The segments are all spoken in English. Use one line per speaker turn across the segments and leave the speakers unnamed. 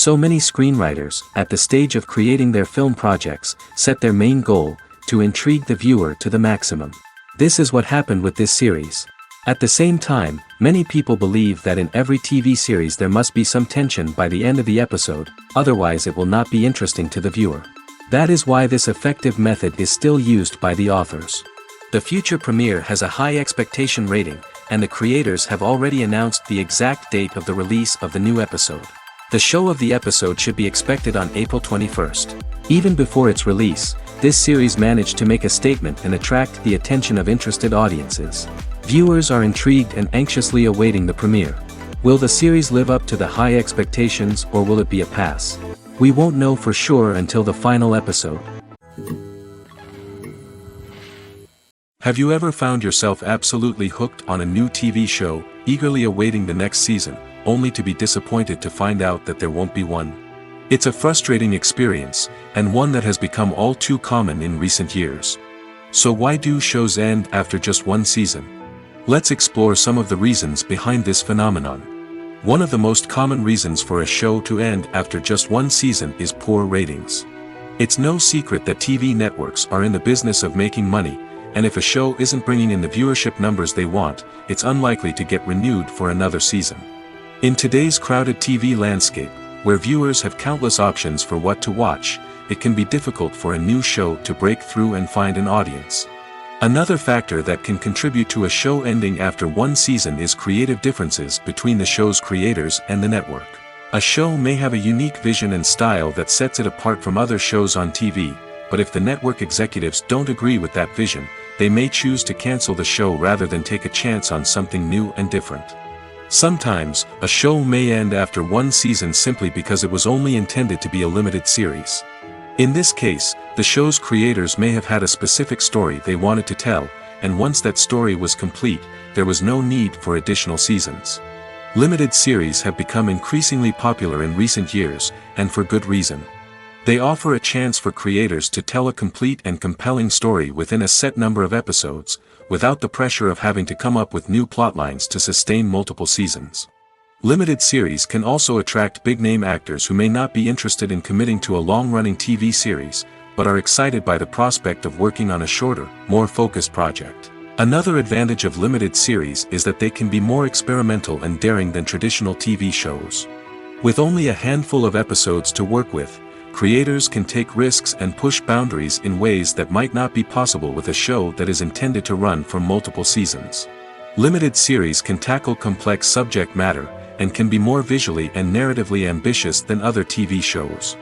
So many screenwriters, at the stage of creating their film projects, set their main goal, to intrigue the viewer to the maximum. This is what happened with this series. At the same time, many people believe that in every TV series there must be some tension by the end of the episode, otherwise it will not be interesting to the viewer. That is why this effective method is still used by the authors. The future premiere has a high expectation rating, and the creators have already announced the exact date of the release of the new episode. The show of the episode should be expected on April 21st. Even before its release, this series managed to make a statement and attract the attention of interested audiences. Viewers are intrigued and anxiously awaiting the premiere. Will the series live up to the high expectations, or will it be a pass? We won't know for sure until the final episode.
Have you ever found yourself absolutely hooked on a new TV show, eagerly awaiting the next season, only to be disappointed to find out that there won't be one? It's a frustrating experience, and one that has become all too common in recent years. So why do shows end after just one season? Let's explore some of the reasons behind this phenomenon. One of the most common reasons for a show to end after just one season is poor ratings. It's no secret that TV networks are in the business of making money, and if a show isn't bringing in the viewership numbers they want, it's unlikely to get renewed for another season. In today's crowded TV landscape, where viewers have countless options for what to watch, it can be difficult for a new show to break through and find an audience. Another factor that can contribute to a show ending after one season is creative differences between the show's creators and the network. A show may have a unique vision and style that sets it apart from other shows on TV, but if the network executives don't agree with that vision, they may choose to cancel the show rather than take a chance on something new and different. Sometimes, a show may end after one season simply because it was only intended to be a limited series. In this case, the show's creators may have had a specific story they wanted to tell, and once that story was complete, there was no need for additional seasons. Limited series have become increasingly popular in recent years, and for good reason. They offer a chance for creators to tell a complete and compelling story within a set number of episodes, without the pressure of having to come up with new plotlines to sustain multiple seasons. Limited series can also attract big-name actors who may not be interested in committing to a long-running TV series, but are excited by the prospect of working on a shorter, more focused project. Another advantage of limited series is that they can be more experimental and daring than traditional TV shows. With only a handful of episodes to work with, creators can take risks and push boundaries in ways that might not be possible with a show that is intended to run for multiple seasons. Limited series can tackle complex subject matter, and can be more visually and narratively ambitious than other TV shows.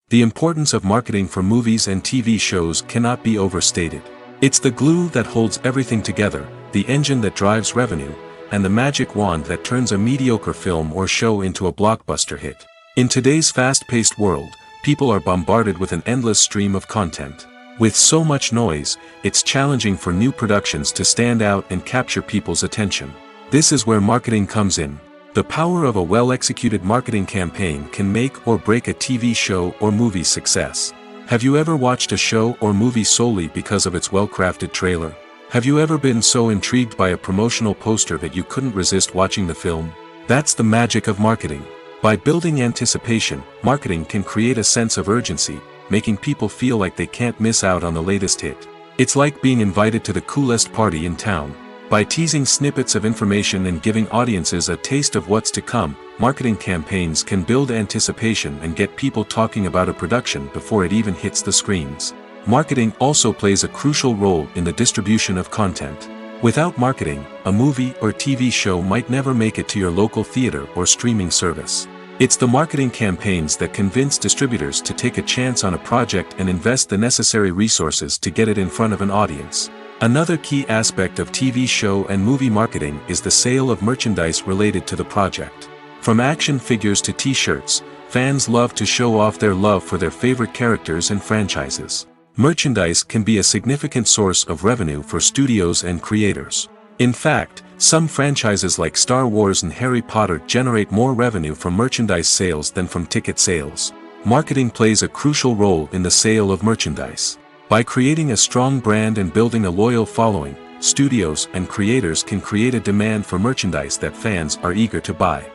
The importance of marketing for movies and TV shows cannot be overstated. It's the glue that holds everything together, the engine that drives revenue, and the magic wand that turns a mediocre film or show into a blockbuster hit. In today's fast-paced world, people are bombarded with an endless stream of content. With so much noise, it's challenging for new productions to stand out and capture people's attention. This is where marketing comes in. The power of a well-executed marketing campaign can make or break a TV show or movie's success. Have you ever watched a show or movie solely because of its well-crafted trailer? Have you ever been so intrigued by a promotional poster that you couldn't resist watching the film? That's the magic of marketing. By building anticipation, marketing can create a sense of urgency, making people feel like they can't miss out on the latest hit. It's like being invited to the coolest party in town. By teasing snippets of information and giving audiences a taste of what's to come, marketing campaigns can build anticipation and get people talking about a production before it even hits the screens. Marketing also plays a crucial role in the distribution of content. Without marketing, a movie or TV show might never make it to your local theater or streaming service. It's the marketing campaigns that convince distributors to take a chance on a project and invest the necessary resources to get it in front of an audience. Another key aspect of TV show and movie marketing is the sale of merchandise related to the project. From action figures to t-shirts, fans love to show off their love for their favorite characters and franchises. Merchandise can be a significant source of revenue for studios and creators. In fact, some franchises like Star Wars and Harry Potter generate more revenue from merchandise sales than from ticket sales. Marketing plays a crucial role in the sale of merchandise. By creating a strong brand and building a loyal following, studios and creators can create a demand for merchandise that fans are eager to buy.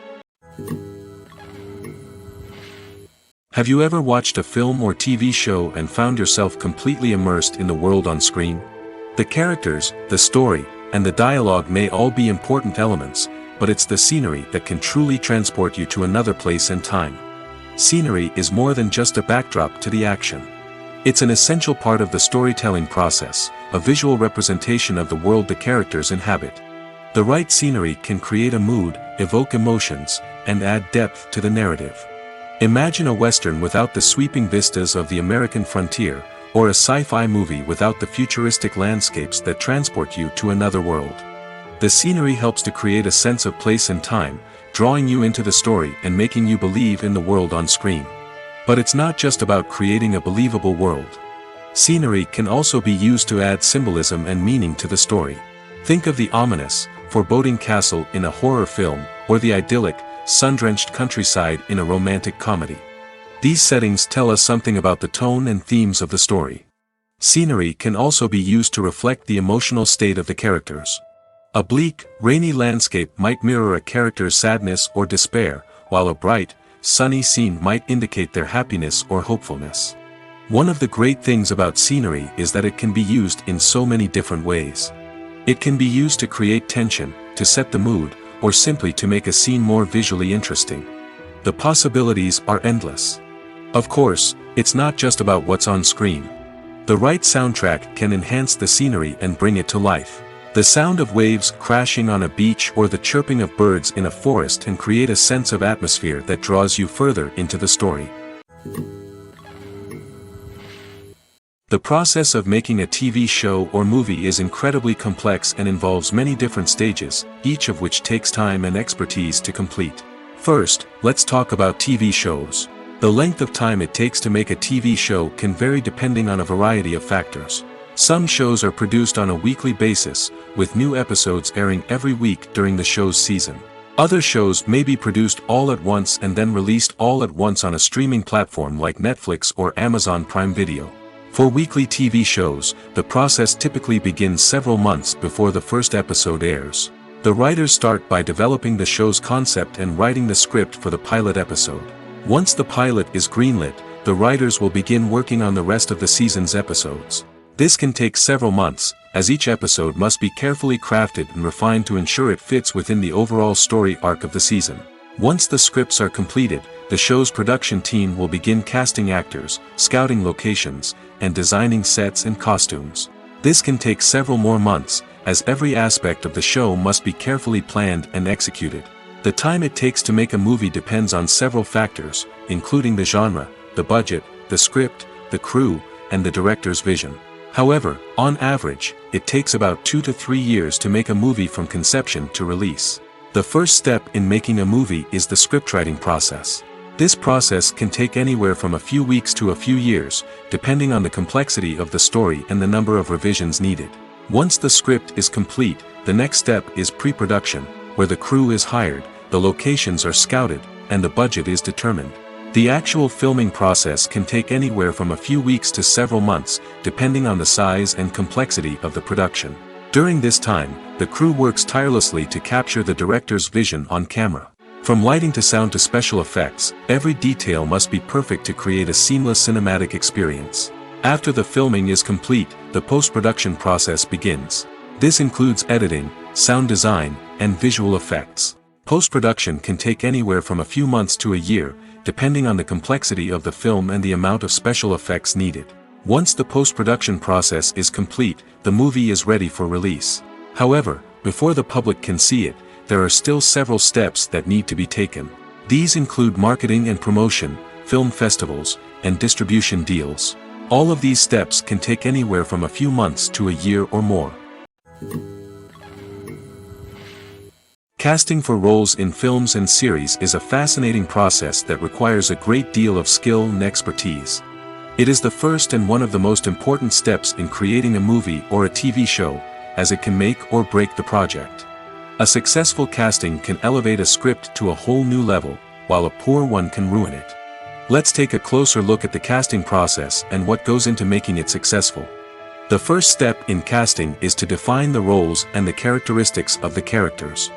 Have you ever watched a film or TV show and found yourself completely immersed in the world on screen? The characters, the story, and the dialogue may all be important elements, but it's the scenery that can truly transport you to another place and time. Scenery is more than just a backdrop to the action. It's an essential part of the storytelling process, a visual representation of the world the characters inhabit. The right scenery can create a mood, evoke emotions, and add depth to the narrative. Imagine a Western without the sweeping vistas of the American frontier, or a sci-fi movie without the futuristic landscapes that transport you to another world. The scenery helps to create a sense of place and time, drawing you into the story and making you believe in the world on screen. But it's not just about creating a believable world. Scenery can also be used to add symbolism and meaning to the story. Think of the ominous, foreboding castle in a horror film, or the idyllic, sun-drenched countryside in a romantic comedy. These settings tell us something about the tone and themes of the story. Scenery can also be used to reflect the emotional state of the characters. A bleak, rainy landscape might mirror a character's sadness or despair, while a bright, sunny scene might indicate their happiness or hopefulness. One of the great things about scenery is that it can be used in so many different ways. It can be used to create tension, to set the mood, or simply to make a scene more visually interesting. The possibilities are endless. Of course, it's not just about what's on screen. The right soundtrack can enhance the scenery and bring it to life. The sound of waves crashing on a beach or the chirping of birds in a forest can create a sense of atmosphere that draws you further into the story. The process of making a TV show or movie is incredibly complex and involves many different stages, each of which takes time and expertise to complete. First, let's talk about TV shows. The length of time it takes to make a TV show can vary depending on a variety of factors. Some shows are produced on a weekly basis, with new episodes airing every week during the show's season. Other shows may be produced all at once and then released all at once on a streaming platform like Netflix or Amazon Prime Video. For weekly TV shows, the process typically begins several months before the first episode airs. The writers start by developing the show's concept and writing the script for the pilot episode. Once the pilot is greenlit, the writers will begin working on the rest of the season's episodes. This can take several months, as each episode must be carefully crafted and refined to ensure it fits within the overall story arc of the season. Once the scripts are completed, the show's production team will begin casting actors, scouting locations, and designing sets and costumes. This can take several more months, as every aspect of the show must be carefully planned and executed. The time it takes to make a movie depends on several factors, including the genre, the budget, the script, the crew, and the director's vision. However, on average, it takes about 2 to 3 years to make a movie from conception to release. The first step in making a movie is the scriptwriting process. This process can take anywhere from a few weeks to a few years, depending on the complexity of the story and the number of revisions needed. Once the script is complete, the next step is pre-production, where the crew is hired, the locations are scouted, and the budget is determined. The actual filming process can take anywhere from a few weeks to several months, depending on the size and complexity of the production. During this time, the crew works tirelessly to capture the director's vision on camera. From lighting to sound to special effects, every detail must be perfect to create a seamless cinematic experience. After the filming is complete, the post-production process begins. This includes editing, sound design, and visual effects. Post-production can take anywhere from a few months to a year, depending on the complexity of the film and the amount of special effects needed. Once the post-production process is complete, the movie is ready for release. However, before the public can see it, there are still several steps that need to be taken. These include marketing and promotion, film festivals, and distribution deals. All of these steps can take anywhere from a few months to a year or more. Casting for roles in films and series is a fascinating process that requires a great deal of skill and expertise. It is the first and one of the most important steps in creating a movie or a TV show, as it can make or break the project. A successful casting can elevate a script to a whole new level, while a poor one can ruin it. Let's take a closer look at the casting process and what goes into making it successful. The first step in casting is to define the roles and the characteristics of the characters.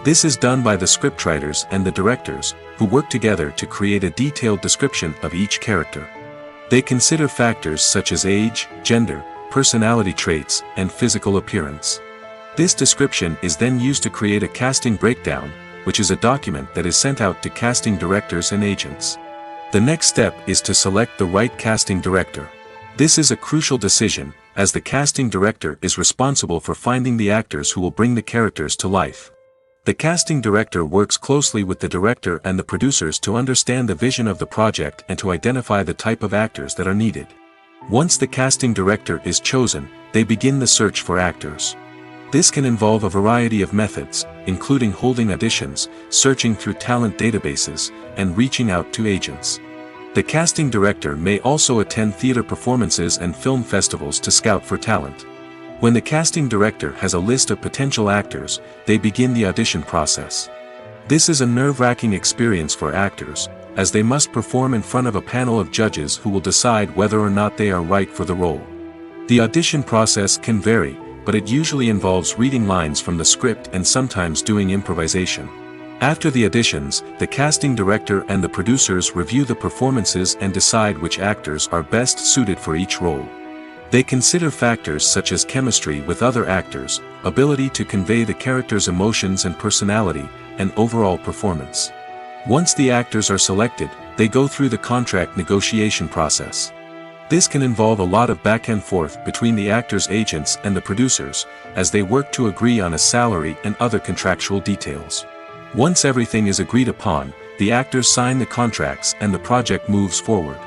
This is done by the scriptwriters and the directors, who work together to create a detailed description of each character. They consider factors such as age, gender, personality traits, and physical appearance. This description is then used to create a casting breakdown, which is a document that is sent out to casting directors and agents. The next step is to select the right casting director. This is a crucial decision, as the casting director is responsible for finding the actors who will bring the characters to life. The casting director works closely with the director and the producers to understand the vision of the project and to identify the type of actors that are needed. Once the casting director is chosen, they begin the search for actors. This can involve a variety of methods, including holding auditions, searching through talent databases, and reaching out to agents. The casting director may also attend theater performances and film festivals to scout for talent. When the casting director has a list of potential actors, they begin the audition process. This is a nerve-wracking experience for actors, as they must perform in front of a panel of judges who will decide whether or not they are right for the role. The audition process can vary, but it usually involves reading lines from the script and sometimes doing improvisation. After the auditions, the casting director and the producers review the performances and decide which actors are best suited for each role. They consider factors such as chemistry with other actors, ability to convey the character's emotions and personality, and overall performance. Once the actors are selected, they go through the contract negotiation process. This can involve a lot of back and forth between the actors' agents and the producers, as they work to agree on a salary and other contractual details. Once everything is agreed upon, the actors sign the contracts and the project moves forward.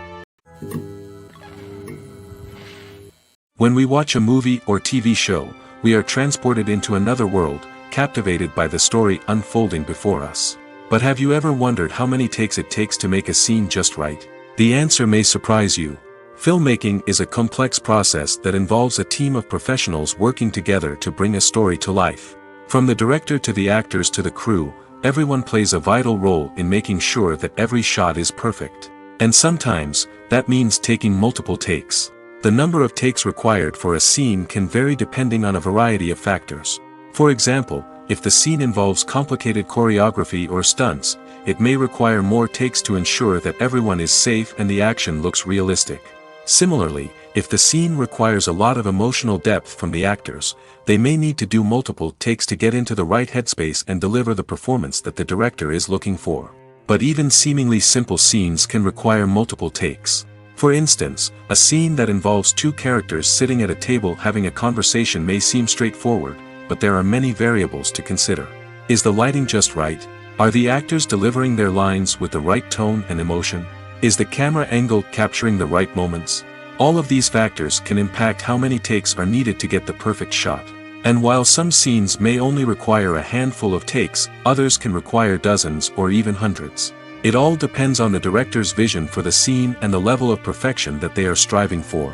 When we watch a movie or TV show, we are transported into another world, captivated by the story unfolding before us. But have you ever wondered how many takes it takes to make a scene just right? The answer may surprise you. Filmmaking is a complex process that involves a team of professionals working together to bring a story to life. From the director to the actors to the crew, everyone plays a vital role in making sure that every shot is perfect. And sometimes, that means taking multiple takes. The number of takes required for a scene can vary depending on a variety of factors. For example, if the scene involves complicated choreography or stunts, it may require more takes to ensure that everyone is safe and the action looks realistic. Similarly, if the scene requires a lot of emotional depth from the actors, they may need to do multiple takes to get into the right headspace and deliver the performance that the director is looking for. But even seemingly simple scenes can require multiple takes. For instance, a scene that involves two characters sitting at a table having a conversation may seem straightforward, but there are many variables to consider. Is the lighting just right? Are the actors delivering their lines with the right tone and emotion? Is the camera angle capturing the right moments? All of these factors can impact how many takes are needed to get the perfect shot. And while some scenes may only require a handful of takes, others can require dozens or even hundreds. It all depends on the director's vision for the scene and the level of perfection that they are striving for.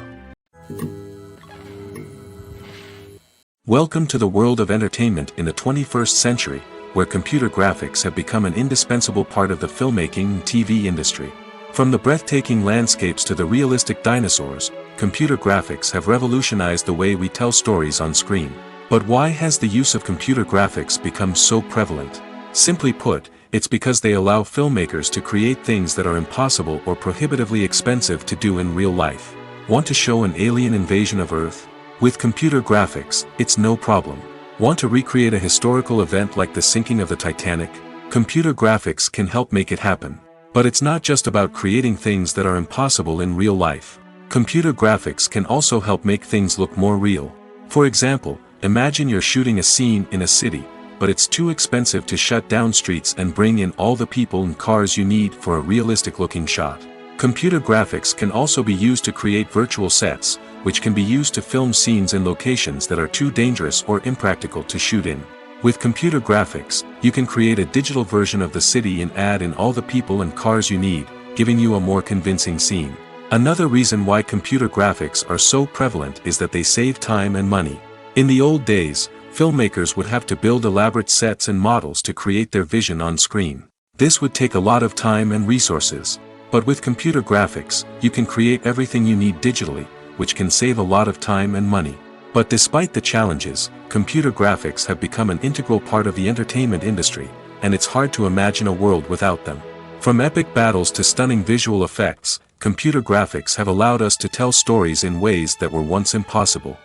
Welcome to the world of entertainment in the 21st century, where computer graphics have become an indispensable part of the filmmaking and TV industry. From the breathtaking landscapes to the realistic dinosaurs, computer graphics have revolutionized the way we tell stories on screen. But why has the use of computer graphics become so prevalent? Simply put, it's because they allow filmmakers to create things that are impossible or prohibitively expensive to do in real life. Want to show an alien invasion of Earth? With computer graphics, it's no problem. Want to recreate a historical event like the sinking of the Titanic? Computer graphics can help make it happen. But it's not just about creating things that are impossible in real life. Computer graphics can also help make things look more real. For example, imagine you're shooting a scene in a city, but it's too expensive to shut down streets and bring in all the people and cars you need for a realistic-looking shot. Computer graphics can also be used to create virtual sets, which can be used to film scenes in locations that are too dangerous or impractical to shoot in. With computer graphics, you can create a digital version of the city and add in all the people and cars you need, giving you a more convincing scene. Another reason why computer graphics are so prevalent is that they save time and money. In the old days, filmmakers would have to build elaborate sets and models to create their vision on screen. This would take a lot of time and resources. But with computer graphics, you can create everything you need digitally, which can save a lot of time and money. But despite the challenges, computer graphics have become an integral part of the entertainment industry, and it's hard to imagine a world without them. From epic battles to stunning visual effects, computer graphics have allowed us to tell stories in ways that were once impossible.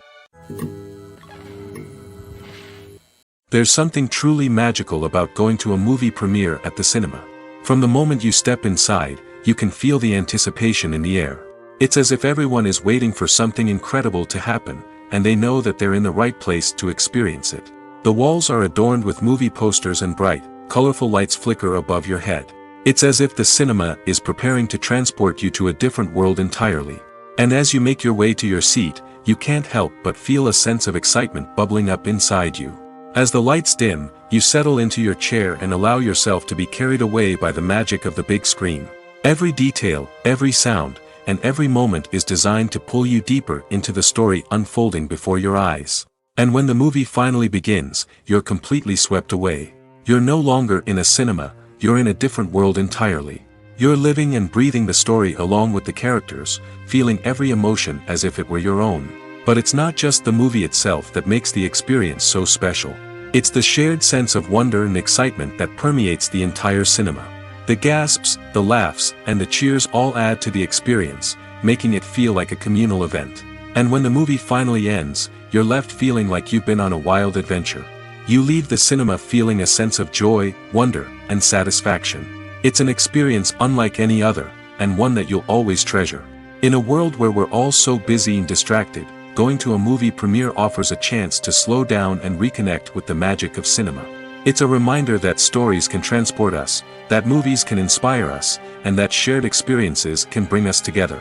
There's something truly magical about going to a movie premiere at the cinema. From the moment you step inside, you can feel the anticipation in the air. It's as if everyone is waiting for something incredible to happen, and they know that they're in the right place to experience it. The walls are adorned with movie posters and bright, colorful lights flicker above your head. It's as if the cinema is preparing to transport you to a different world entirely. And as you make your way to your seat, you can't help but feel a sense of excitement bubbling up inside you. As the lights dim, you settle into your chair and allow yourself to be carried away by the magic of the big screen. Every detail, every sound, and every moment is designed to pull you deeper into the story unfolding before your eyes. And when the movie finally begins, you're completely swept away. You're no longer in a cinema, you're in a different world entirely. You're living and breathing the story along with the characters, feeling every emotion as if it were your own. But it's not just the movie itself that makes the experience so special. It's the shared sense of wonder and excitement that permeates the entire cinema. The gasps, the laughs, and the cheers all add to the experience, making it feel like a communal event. And when the movie finally ends, you're left feeling like you've been on a wild adventure. You leave the cinema feeling a sense of joy, wonder, and satisfaction. It's an experience unlike any other, and one that you'll always treasure. In a world where we're all so busy and distracted, going to a movie premiere offers a chance to slow down and reconnect with the magic of cinema. It's a reminder that stories can transport us, that movies can inspire us, and that shared experiences can bring us together.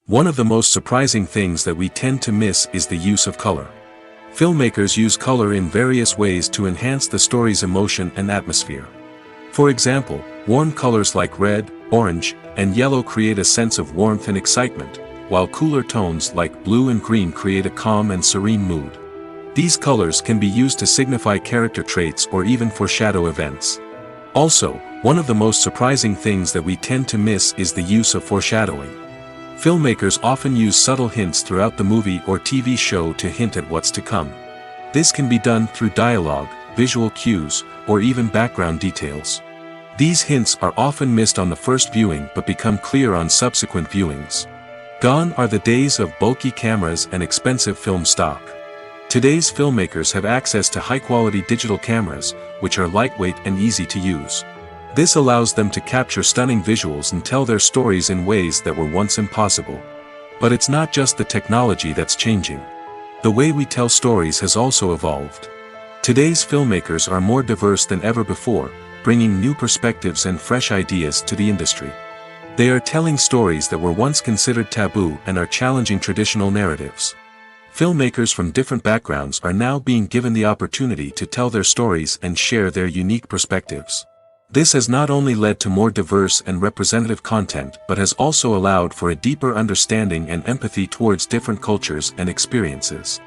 One of the most surprising things that we tend to miss is the use of color. Filmmakers use color in various ways to enhance the story's emotion and atmosphere. For example, warm colors like red, orange, and yellow create a sense of warmth and excitement, while cooler tones like blue and green create a calm and serene mood. These colors can be used to signify character traits or even foreshadow events. Also, one of the most surprising things that we tend to miss is the use of foreshadowing. Filmmakers often use subtle hints throughout the movie or TV show to hint at what's to come. This can be done through dialogue, visual cues, or even background details. These hints are often missed on the first viewing but become clear on subsequent viewings. Gone are the days of bulky cameras and expensive film stock. Today's filmmakers have access to high-quality digital cameras, which are lightweight and easy to use. This allows them to capture stunning visuals and tell their stories in ways that were once impossible. But it's not just the technology that's changing. The way we tell stories has also evolved. Today's filmmakers are more diverse than ever before, bringing new perspectives and fresh ideas to the industry. They are telling stories that were once considered taboo and are challenging traditional narratives. Filmmakers from different backgrounds are now being given the opportunity to tell their stories and share their unique perspectives. This has not only led to more diverse and representative content but has also allowed for a deeper understanding and empathy towards different cultures and experiences.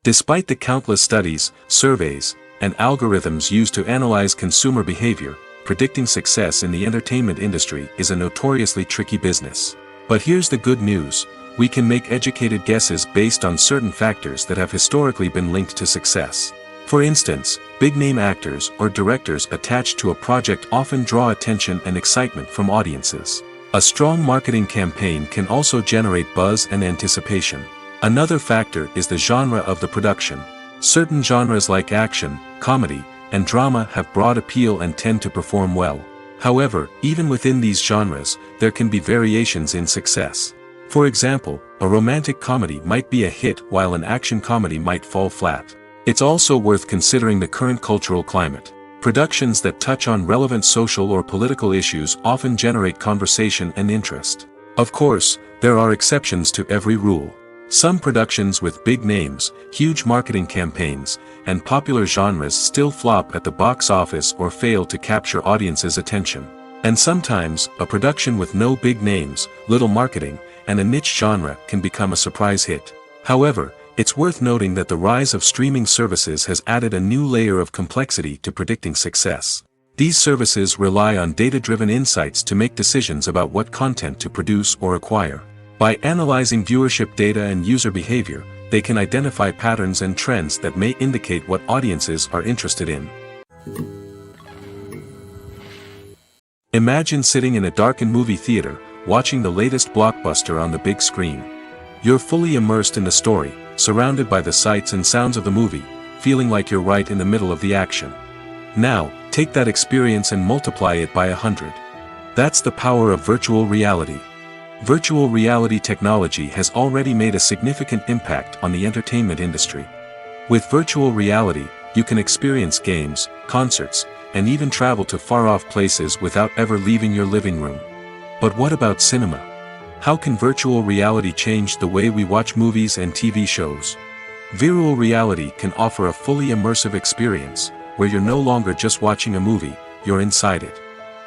Despite the countless studies, surveys, and algorithms used to analyze consumer behavior, predicting success in the entertainment industry is a notoriously tricky business. But here's the good news: we can make educated guesses based on certain factors that have historically been linked to success. For instance, big-name actors or directors attached to a project often draw attention and excitement from audiences. A strong marketing campaign can also generate buzz and anticipation. Another factor is the genre of the production. Certain genres like action, comedy, and drama have broad appeal and tend to perform well. However, even within these genres, there can be variations in success. For example, a romantic comedy might be a hit while an action comedy might fall flat. It's also worth considering the current cultural climate. Productions that touch on relevant social or political issues often generate conversation and interest. Of course, there are exceptions to every rule. Some productions with big names, huge marketing campaigns, and popular genres still flop at the box office or fail to capture audiences' attention. And sometimes, a production with no big names, little marketing, and a niche genre can become a surprise hit. However, it's worth noting that the rise of streaming services has added a new layer of complexity to predicting success. These services rely on data-driven insights to make decisions about what content to produce or acquire. By analyzing viewership data and user behavior, they can identify patterns and trends that may indicate what audiences are interested in. Imagine sitting in a darkened movie theater, watching the latest blockbuster on the big screen. You're fully immersed in the story, surrounded by the sights and sounds of the movie, feeling like you're right in the middle of the action. Now, take that experience and multiply it by 100. That's the power of virtual reality. Virtual reality technology has already made a significant impact on the entertainment industry. With virtual reality, you can experience games, concerts, and even travel to far-off places without ever leaving your living room. But what about cinema? How can virtual reality change the way we watch movies and TV shows? Virtual reality can offer a fully immersive experience, where you're no longer just watching a movie, you're inside it.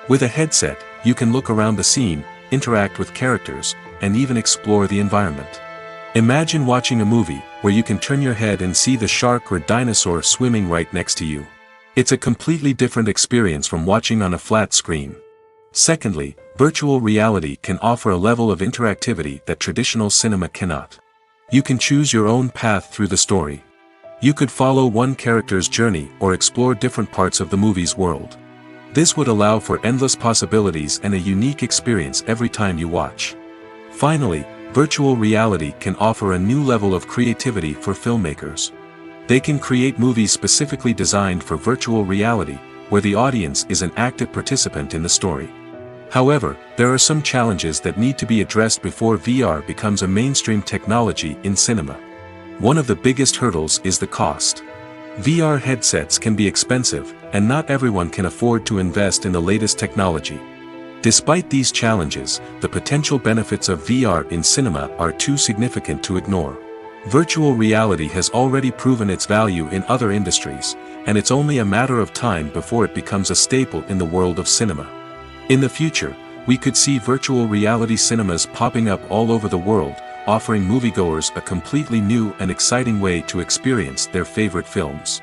With a headset, you can look around the scene, interact with characters, and even explore the environment. Imagine watching a movie, where you can turn your head and see the shark or dinosaur swimming right next to you. It's a completely different experience from watching on a flat screen. Secondly, virtual reality can offer a level of interactivity that traditional cinema cannot. You can choose your own path through the story. You could follow one character's journey or explore different parts of the movie's world. This would allow for endless possibilities and a unique experience every time you watch. Finally, virtual reality can offer a new level of creativity for filmmakers. They can create movies specifically designed for virtual reality, where the audience is an active participant in the story. However, there are some challenges that need to be addressed before VR becomes a mainstream technology in cinema. One of the biggest hurdles is the cost. VR headsets can be expensive, and not everyone can afford to invest in the latest technology. Despite these challenges, the potential benefits of VR in cinema are too significant to ignore. Virtual reality has already proven its value in other industries, and it's only a matter of time before it becomes a staple in the world of cinema. In the future, we could see virtual reality cinemas popping up all over the world, offering moviegoers a completely new and exciting way to experience their favorite films.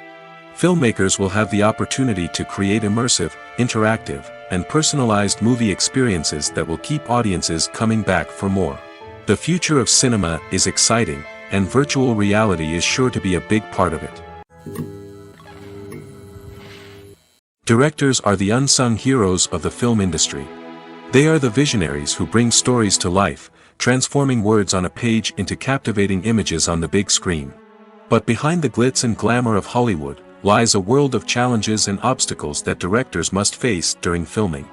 Filmmakers will have the opportunity to create immersive, interactive, and personalized movie experiences that will keep audiences coming back for more. The future of cinema is exciting, and virtual reality is sure to be a big part of it. Directors are the unsung heroes of the film industry. They are the visionaries who bring stories to life, transforming words on a page into captivating images on the big screen. But behind the glitz and glamour of Hollywood, lies a world of challenges and obstacles that directors must face during filming.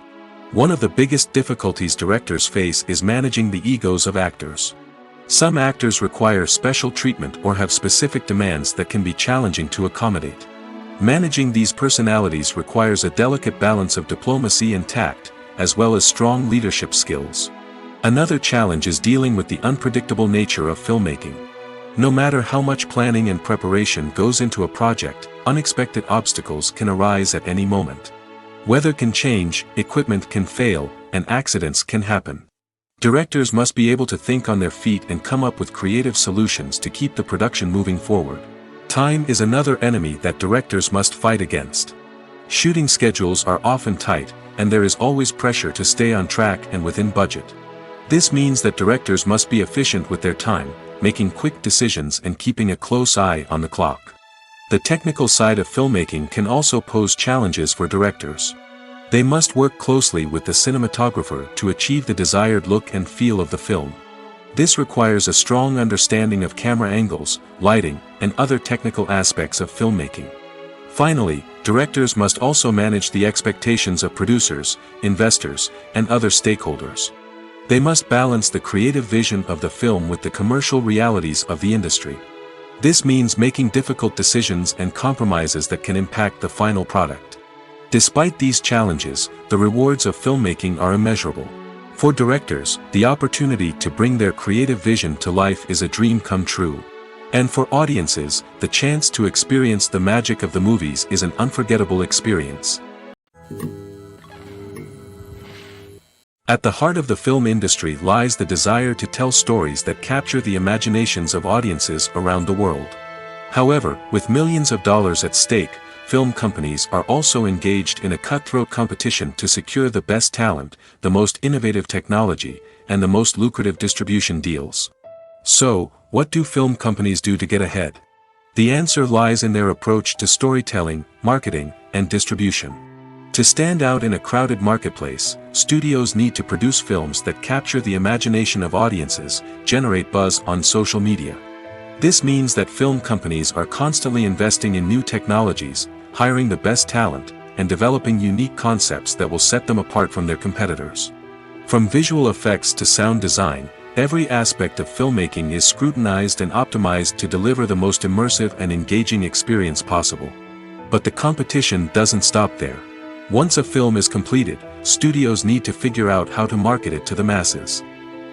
One of the biggest difficulties directors face is managing the egos of actors. Some actors require special treatment or have specific demands that can be challenging to accommodate. Managing these personalities requires a delicate balance of diplomacy and tact, as well as strong leadership skills. Another challenge is dealing with the unpredictable nature of filmmaking. No matter how much planning and preparation goes into a project, unexpected obstacles can arise at any moment. Weather can change, equipment can fail, and accidents can happen. Directors must be able to think on their feet and come up with creative solutions to keep the production moving forward. Time is another enemy that directors must fight against. Shooting schedules are often tight, and there is always pressure to stay on track and within budget. This means that directors must be efficient with their time, making quick decisions and keeping a close eye on the clock. The technical side of filmmaking can also pose challenges for directors. They must work closely with the cinematographer to achieve the desired look and feel of the film. This requires a strong understanding of camera angles, lighting, and other technical aspects of filmmaking. Finally, directors must also manage the expectations of producers, investors, and other stakeholders. They must balance the creative vision of the film with the commercial realities of the industry. This means making difficult decisions and compromises that can impact the final product. Despite these challenges, the rewards of filmmaking are immeasurable. For directors, the opportunity to bring their creative vision to life is a dream come true. And for audiences, the chance to experience the magic of the movies is an unforgettable experience. At the heart of the film industry lies the desire to tell stories that capture the imaginations of audiences around the world. However, with millions of dollars at stake, film companies are also engaged in a cutthroat competition to secure the best talent, the most innovative technology, and the most lucrative distribution deals. So, what do film companies do to get ahead? The answer lies in their approach to storytelling, marketing, and distribution. To stand out in a crowded marketplace, studios need to produce films that capture the imagination of audiences, generate buzz on social media. This means that film companies are constantly investing in new technologies, hiring the best talent, and developing unique concepts that will set them apart from their competitors. From visual effects to sound design, every aspect of filmmaking is scrutinized and optimized to deliver the most immersive and engaging experience possible. But the competition doesn't stop there. Once a film is completed, studios need to figure out how to market it to the masses.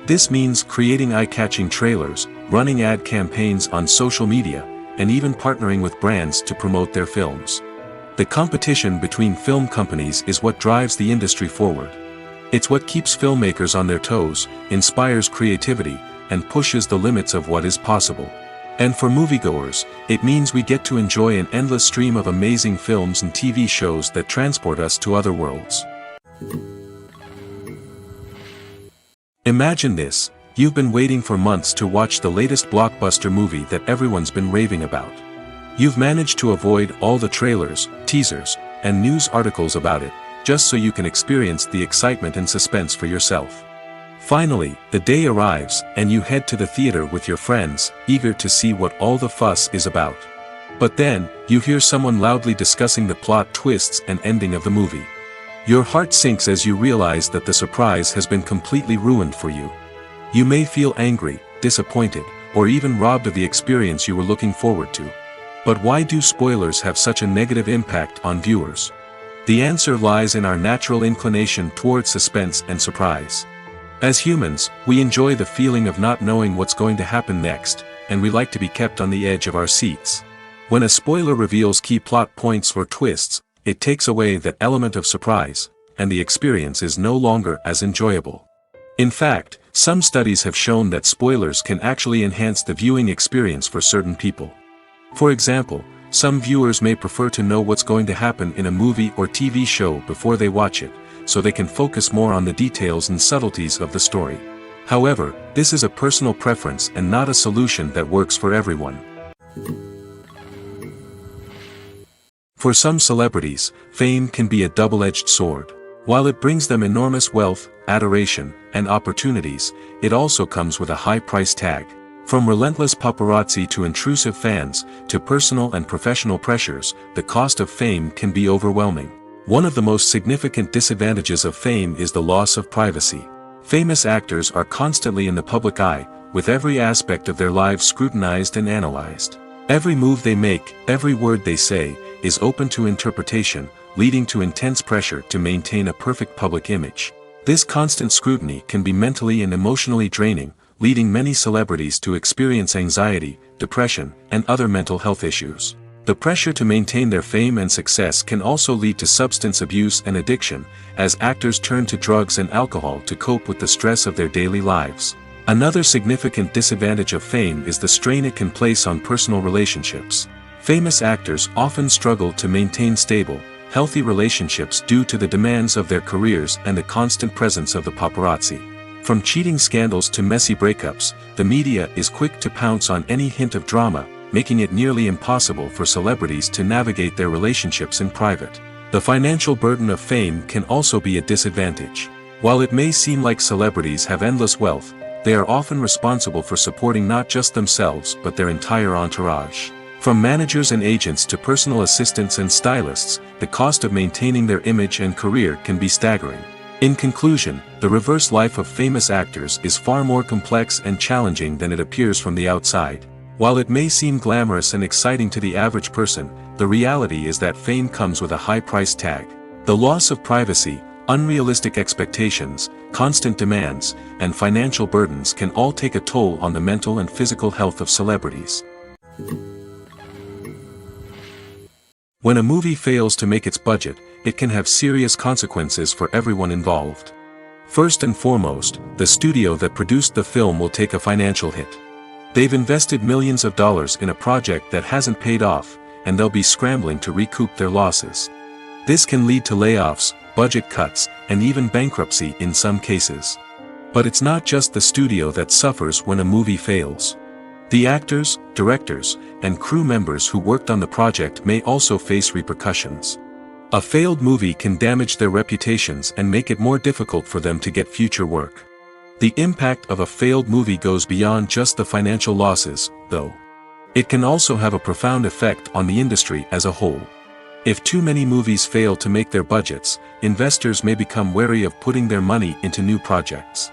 This means creating eye-catching trailers, running ad campaigns on social media, and even partnering with brands to promote their films. The competition between film companies is what drives the industry forward. It's what keeps filmmakers on their toes, inspires creativity, and pushes the limits of what is possible. And for moviegoers, it means we get to enjoy an endless stream of amazing films and TV shows that transport us to other worlds. Imagine this: you've been waiting for months to watch the latest blockbuster movie that everyone's been raving about. You've managed to avoid all the trailers, teasers, and news articles about it, just so you can experience the excitement and suspense for yourself. Finally, the day arrives, and you head to the theater with your friends, eager to see what all the fuss is about. But then, you hear someone loudly discussing the plot twists and ending of the movie. Your heart sinks as you realize that the surprise has been completely ruined for you. You may feel angry, disappointed, or even robbed of the experience you were looking forward to. But why do spoilers have such a negative impact on viewers? The answer lies in our natural inclination toward suspense and surprise. As humans, we enjoy the feeling of not knowing what's going to happen next, and we like to be kept on the edge of our seats. When a spoiler reveals key plot points or twists, it takes away that element of surprise, and the experience is no longer as enjoyable. In fact, some studies have shown that spoilers can actually enhance the viewing experience for certain people. For example, some viewers may prefer to know what's going to happen in a movie or TV show before they watch it, so they can focus more on the details and subtleties of the story. However, this is a personal preference and not a solution that works for everyone. For some celebrities, fame can be a double-edged sword. While it brings them enormous wealth, adoration, and opportunities, it also comes with a high price tag. From relentless paparazzi to intrusive fans, to personal and professional pressures, the cost of fame can be overwhelming. One of the most significant disadvantages of fame is the loss of privacy. Famous actors are constantly in the public eye, with every aspect of their lives scrutinized and analyzed. Every move they make, every word they say, is open to interpretation, leading to intense pressure to maintain a perfect public image. This constant scrutiny can be mentally and emotionally draining, leading many celebrities to experience anxiety, depression, and other mental health issues. The pressure to maintain their fame and success can also lead to substance abuse and addiction, as actors turn to drugs and alcohol to cope with the stress of their daily lives. Another significant disadvantage of fame is the strain it can place on personal relationships. Famous actors often struggle to maintain stable, healthy relationships due to the demands of their careers and the constant presence of the paparazzi. From cheating scandals to messy breakups, the media is quick to pounce on any hint of drama, making it nearly impossible for celebrities to navigate their relationships in private. The financial burden of fame can also be a disadvantage. While it may seem like celebrities have endless wealth, they are often responsible for supporting not just themselves but their entire entourage. From managers and agents to personal assistants and stylists, the cost of maintaining their image and career can be staggering. In conclusion, the reverse life of famous actors is far more complex and challenging than it appears from the outside. While it may seem glamorous and exciting to the average person, the reality is that fame comes with a high price tag. The loss of privacy, unrealistic expectations, constant demands, and financial burdens can all take a toll on the mental and physical health of celebrities. When a movie fails to make its budget, it can have serious consequences for everyone involved. First and foremost, the studio that produced the film will take a financial hit. They've invested millions of dollars in a project that hasn't paid off, and they'll be scrambling to recoup their losses. This can lead to layoffs, budget cuts, and even bankruptcy in some cases. But it's not just the studio that suffers when a movie fails. The actors, directors, and crew members who worked on the project may also face repercussions. A failed movie can damage their reputations and make it more difficult for them to get future work. The impact of a failed movie goes beyond just the financial losses, though. It can also have a profound effect on the industry as a whole. If too many movies fail to make their budgets, investors may become wary of putting their money into new projects.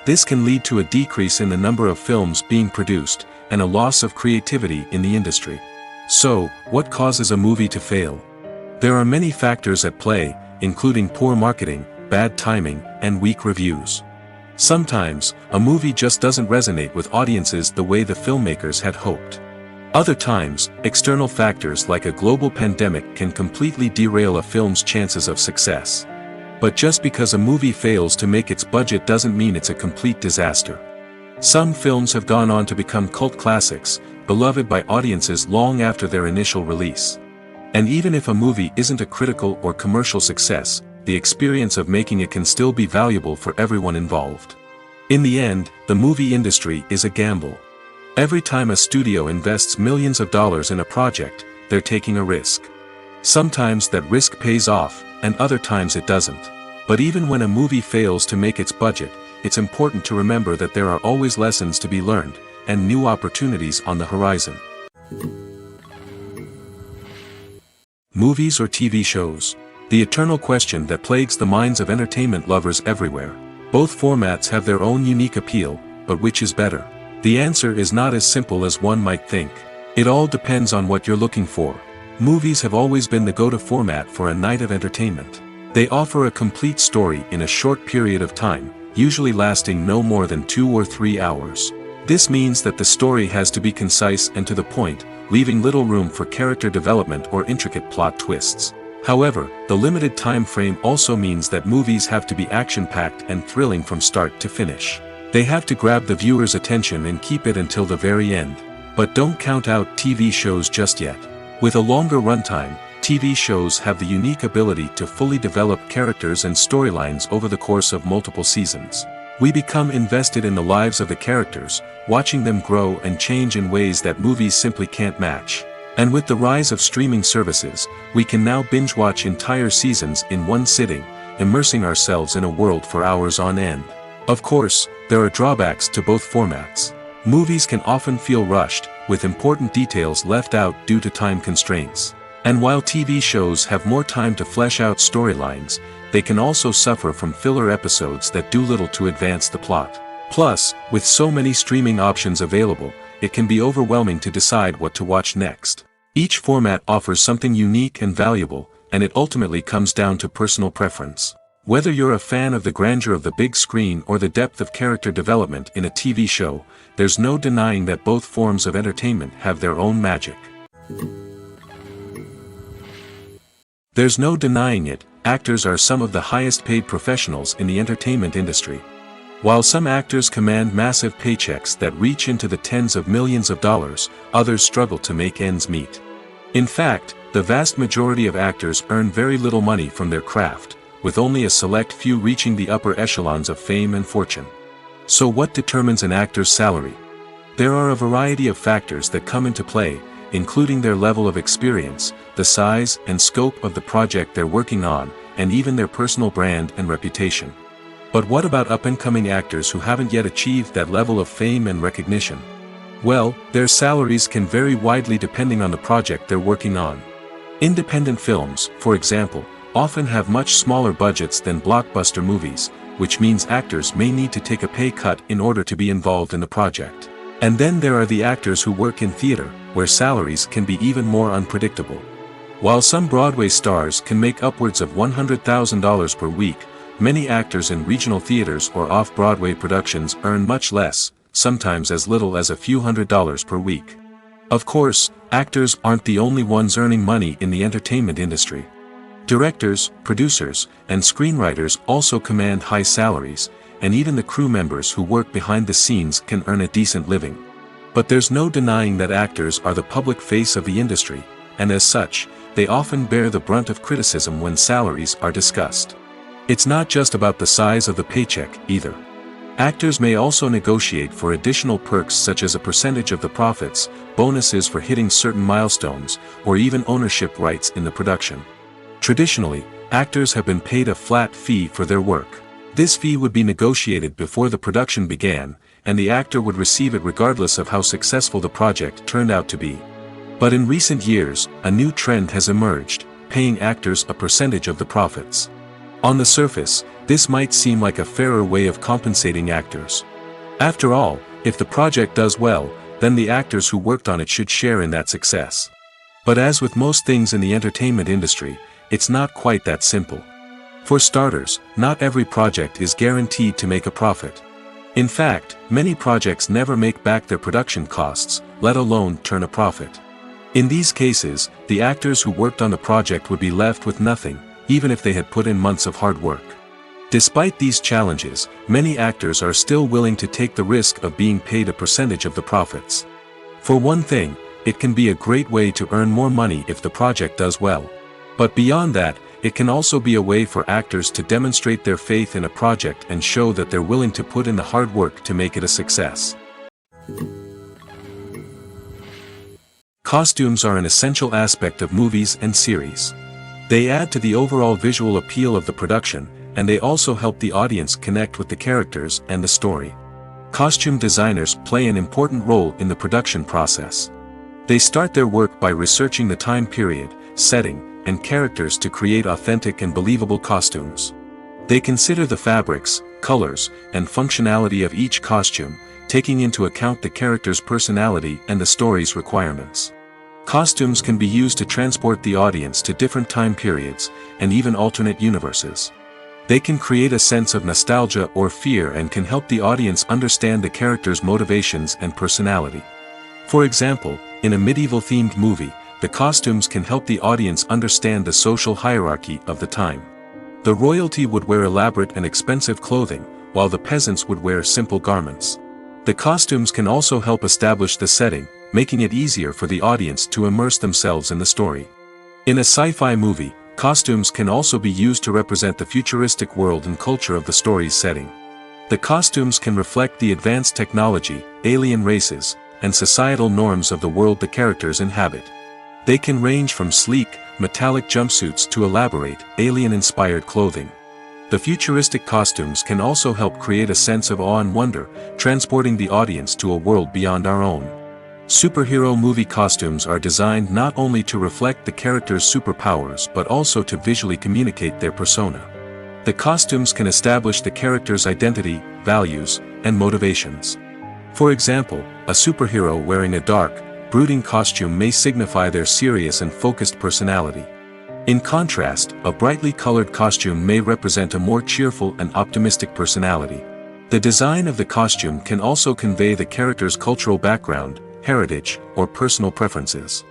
This can lead to a decrease in the number of films being produced, and a loss of creativity in the industry. So, what causes a movie to fail? There are many factors at play, including poor marketing, bad timing, and weak reviews. Sometimes, a movie just doesn't resonate with audiences the way the filmmakers had hoped. Other times, external factors like a global pandemic can completely derail a film's chances of success. But just because a movie fails to make its budget doesn't mean it's a complete disaster. Some films have gone on to become cult classics, beloved by audiences long after their initial release. And even if a movie isn't a critical or commercial success, the experience of making it can still be valuable for everyone involved. In the end, the movie industry is a gamble. Every time a studio invests millions of dollars in a project, they're taking a risk. Sometimes that risk pays off, and other times it doesn't. But even when a movie fails to make its budget, it's important to remember that there are always lessons to be learned, and new opportunities on the horizon. Movies or TV shows? The eternal question that plagues the minds of entertainment lovers everywhere. Both formats have their own unique appeal, but which is better? The answer is not as simple as one might think. It all depends on what you're looking for. Movies have always been the go-to format for a night of entertainment. They offer a complete story in a short period of time, usually lasting no more than 2 or 3 hours. This means that the story has to be concise and to the point, leaving little room for character development or intricate plot twists. However, the limited time frame also means that movies have to be action-packed and thrilling from start to finish. They have to grab the viewer's attention and keep it until the very end. But don't count out TV shows just yet. With a longer runtime, TV shows have the unique ability to fully develop characters and storylines over the course of multiple seasons. We become invested in the lives of the characters, watching them grow and change in ways that movies simply can't match. And with the rise of streaming services, we can now binge-watch entire seasons in one sitting, immersing ourselves in a world for hours on end. Of course, there are drawbacks to both formats. Movies can often feel rushed, with important details left out due to time constraints. And while TV shows have more time to flesh out storylines, they can also suffer from filler episodes that do little to advance the plot. Plus, with so many streaming options available, it can be overwhelming to decide what to watch next. Each format offers something unique and valuable, and it ultimately comes down to personal preference. Whether you're a fan of the grandeur of the big screen or the depth of character development in a TV show, there's no denying that both forms of entertainment have their own magic. There's no denying it, actors are some of the highest paid professionals in the entertainment industry. While some actors command massive paychecks that reach into the tens of millions of dollars, others struggle to make ends meet. In fact, the vast majority of actors earn very little money from their craft, with only a select few reaching the upper echelons of fame and fortune. So what determines an actor's salary? There are a variety of factors that come into play, including their level of experience, the size and scope of the project they're working on, and even their personal brand and reputation. But what about up-and-coming actors who haven't yet achieved that level of fame and recognition? Well, their salaries can vary widely depending on the project they're working on. Independent films, for example, often have much smaller budgets than blockbuster movies, which means actors may need to take a pay cut in order to be involved in the project. And then there are the actors who work in theater, where salaries can be even more unpredictable. While some Broadway stars can make upwards of $100,000 per week, many actors in regional theaters or off-Broadway productions earn much less, sometimes as little as a few $100s per week. Of course, actors aren't the only ones earning money in the entertainment industry. Directors, producers, and screenwriters also command high salaries, and even the crew members who work behind the scenes can earn a decent living. But there's no denying that actors are the public face of the industry, and as such, they often bear the brunt of criticism when salaries are discussed. It's not just about the size of the paycheck, either. Actors may also negotiate for additional perks such as a percentage of the profits, bonuses for hitting certain milestones, or even ownership rights in the production. Traditionally, actors have been paid a flat fee for their work. This fee would be negotiated before the production began, and the actor would receive it regardless of how successful the project turned out to be. But in recent years, a new trend has emerged, paying actors a percentage of the profits. On the surface, this might seem like a fairer way of compensating actors. After all, if the project does well, then the actors who worked on it should share in that success. But as with most things in the entertainment industry, it's not quite that simple. For starters, not every project is guaranteed to make a profit. In fact, many projects never make back their production costs, let alone turn a profit. In these cases, the actors who worked on the project would be left with nothing, even if they had put in months of hard work. Despite these challenges, many actors are still willing to take the risk of being paid a percentage of the profits. For one thing, it can be a great way to earn more money if the project does well. But beyond that, it can also be a way for actors to demonstrate their faith in a project and show that they're willing to put in the hard work to make it a success. Costumes are an essential aspect of movies and series. They add to the overall visual appeal of the production, and they also help the audience connect with the characters and the story. Costume designers play an important role in the production process. They start their work by researching the time period, setting, and characters to create authentic and believable costumes. They consider the fabrics, colors, and functionality of each costume, taking into account the character's personality and the story's requirements. Costumes can be used to transport the audience to different time periods, and even alternate universes. They can create a sense of nostalgia or fear and can help the audience understand the character's motivations and personality. For example, in a medieval-themed movie, the costumes can help the audience understand the social hierarchy of the time. The royalty would wear elaborate and expensive clothing, while the peasants would wear simple garments. The costumes can also help establish the setting, making it easier for the audience to immerse themselves in the story. In a sci-fi movie, costumes can also be used to represent the futuristic world and culture of the story's setting. The costumes can reflect the advanced technology, alien races, and societal norms of the world the characters inhabit. They can range from sleek, metallic jumpsuits to elaborate, alien-inspired clothing. The futuristic costumes can also help create a sense of awe and wonder, transporting the audience to a world beyond our own. Superhero movie costumes are designed not only to reflect the character's superpowers but also to visually communicate their persona. The costumes can establish the character's identity, values, and motivations. For example, a superhero wearing a dark, brooding costume may signify their serious and focused personality. In contrast, a brightly colored costume may represent a more cheerful and optimistic personality. The design of the costume can also convey the character's cultural background, heritage, or personal preferences.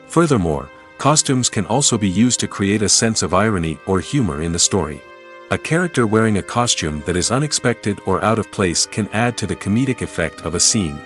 Furthermore, costumes can also be used to create a sense of irony or humor in the story. A character wearing a costume that is unexpected or out of place can add to the comedic effect of a scene.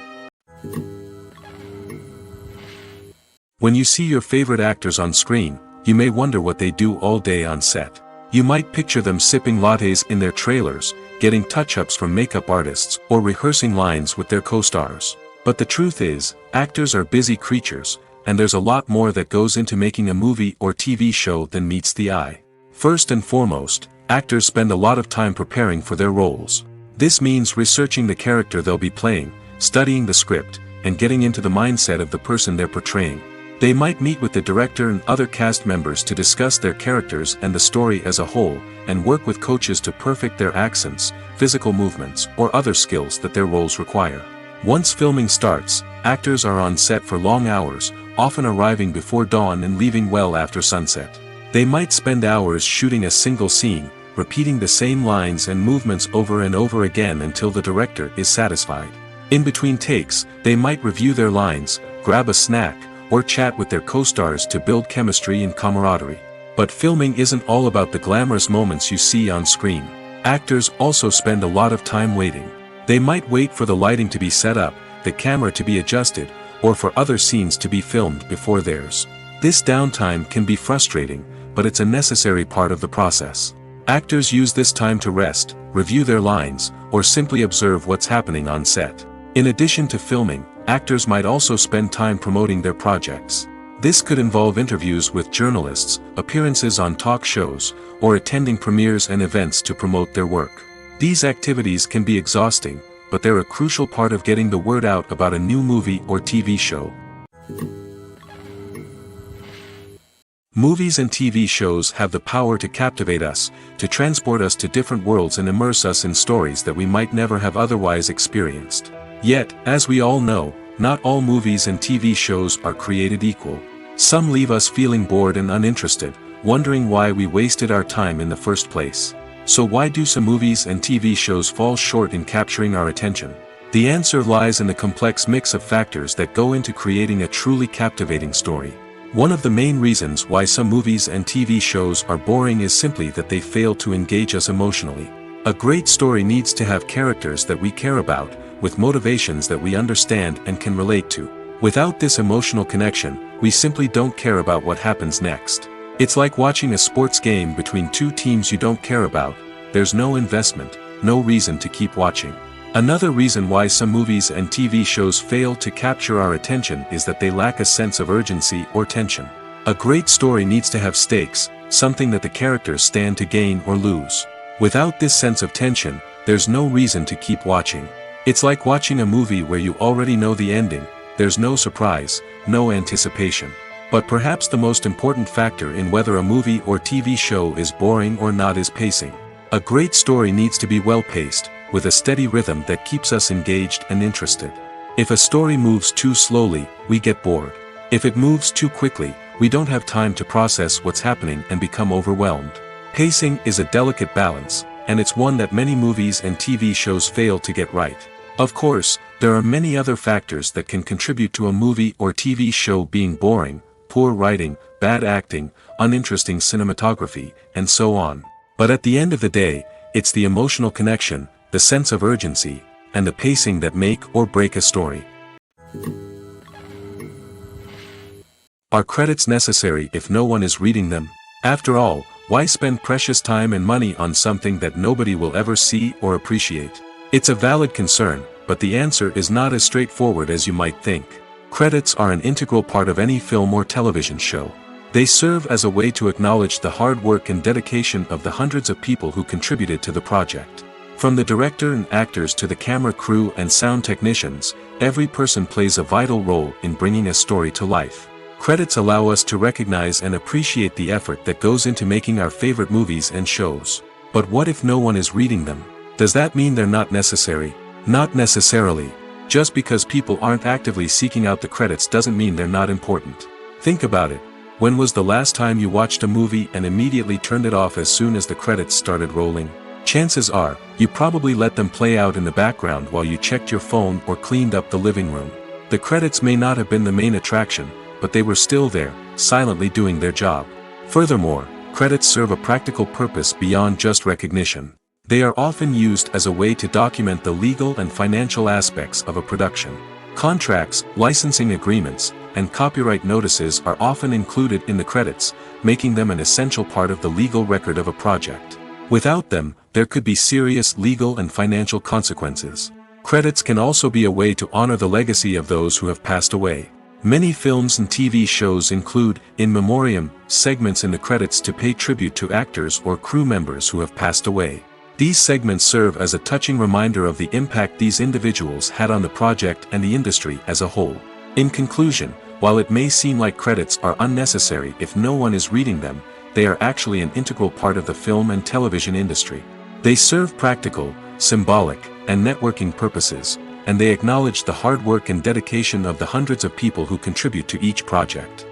When you see your favorite actors on screen, you may wonder what they do all day on set. You might picture them sipping lattes in their trailers, getting touch-ups from makeup artists, or rehearsing lines with their co-stars. But the truth is, actors are busy creatures, and there's a lot more that goes into making a movie or TV show than meets the eye. First and foremost, actors spend a lot of time preparing for their roles. This means researching the character they'll be playing, studying the script, and getting into the mindset of the person they're portraying. They might meet with the director and other cast members to discuss their characters and the story as a whole, and work with coaches to perfect their accents, physical movements, or other skills that their roles require. Once filming starts, actors are on set for long hours, often arriving before dawn and leaving well after sunset. They might spend hours shooting a single scene, repeating the same lines and movements over and over again until the director is satisfied. In between takes, they might review their lines, grab a snack, or chat with their co-stars to build chemistry and camaraderie. But filming isn't all about the glamorous moments you see on screen. Actors also spend a lot of time waiting. They might wait for the lighting to be set up, the camera to be adjusted, or for other scenes to be filmed before theirs. This downtime can be frustrating, but it's a necessary part of the process. Actors use this time to rest, review their lines, or simply observe what's happening on set. In addition to filming, actors might also spend time promoting their projects. This could involve interviews with journalists, appearances on talk shows, or attending premieres and events to promote their work. These activities can be exhausting, but they're a crucial part of getting the word out about a new movie or TV show. Movies and TV shows have the power to captivate us, to transport us to different worlds and immerse us in stories that we might never have otherwise experienced. Yet, as we all know, not all movies and TV shows are created equal. Some leave us feeling bored and uninterested, wondering why we wasted our time in the first place. So why do some movies and TV shows fall short in capturing our attention? The answer lies in the complex mix of factors that go into creating a truly captivating story. One of the main reasons why some movies and TV shows are boring is simply that they fail to engage us emotionally. A great story needs to have characters that we care about, with motivations that we understand and can relate to. Without this emotional connection, we simply don't care about what happens next. It's like watching a sports game between two teams you don't care about. There's no investment, no reason to keep watching. Another reason why some movies and TV shows fail to capture our attention is that they lack a sense of urgency or tension. A great story needs to have stakes, something that the characters stand to gain or lose. Without this sense of tension, there's no reason to keep watching. It's like watching a movie where you already know the ending. There's no surprise, no anticipation. But perhaps the most important factor in whether a movie or TV show is boring or not is pacing. A great story needs to be well-paced, with a steady rhythm that keeps us engaged and interested. If a story moves too slowly, we get bored. If it moves too quickly, we don't have time to process what's happening and become overwhelmed. Pacing is a delicate balance, and it's one that many movies and TV shows fail to get right. Of course, there are many other factors that can contribute to a movie or TV show being boring: poor writing, bad acting, uninteresting cinematography, and so on. But at the end of the day, it's the emotional connection, the sense of urgency, and the pacing that make or break a story. Are credits necessary if no one is reading them? After all, why spend precious time and money on something that nobody will ever see or appreciate? It's a valid concern, but the answer is not as straightforward as you might think. Credits are an integral part of any film or television show. They serve as a way to acknowledge the hard work and dedication of the hundreds of people who contributed to the project. From the director and actors to the camera crew and sound technicians, every person plays a vital role in bringing a story to life. Credits allow us to recognize and appreciate the effort that goes into making our favorite movies and shows. But what if no one is reading them? Does that mean they're not necessary? Not necessarily. Just because people aren't actively seeking out the credits doesn't mean they're not important. Think about it. When was the last time you watched a movie and immediately turned it off as soon as the credits started rolling? Chances are, you probably let them play out in the background while you checked your phone or cleaned up the living room. The credits may not have been the main attraction, but they were still there, silently doing their job. Furthermore, credits serve a practical purpose beyond just recognition. They are often used as a way to document the legal and financial aspects of a production. Contracts, licensing agreements, and copyright notices are often included in the credits, making them an essential part of the legal record of a project. Without them, there could be serious legal and financial consequences. Credits can also be a way to honor the legacy of those who have passed away. Many films and TV shows include in memoriam segments in the credits to pay tribute to actors or crew members who have passed away. These segments serve as a touching reminder of the impact these individuals had on the project and the industry as a whole. In conclusion, while it may seem like credits are unnecessary if no one is reading them, they are actually an integral part of the film and television industry. They serve practical, symbolic, and networking purposes, and they acknowledge the hard work and dedication of the hundreds of people who contribute to each project.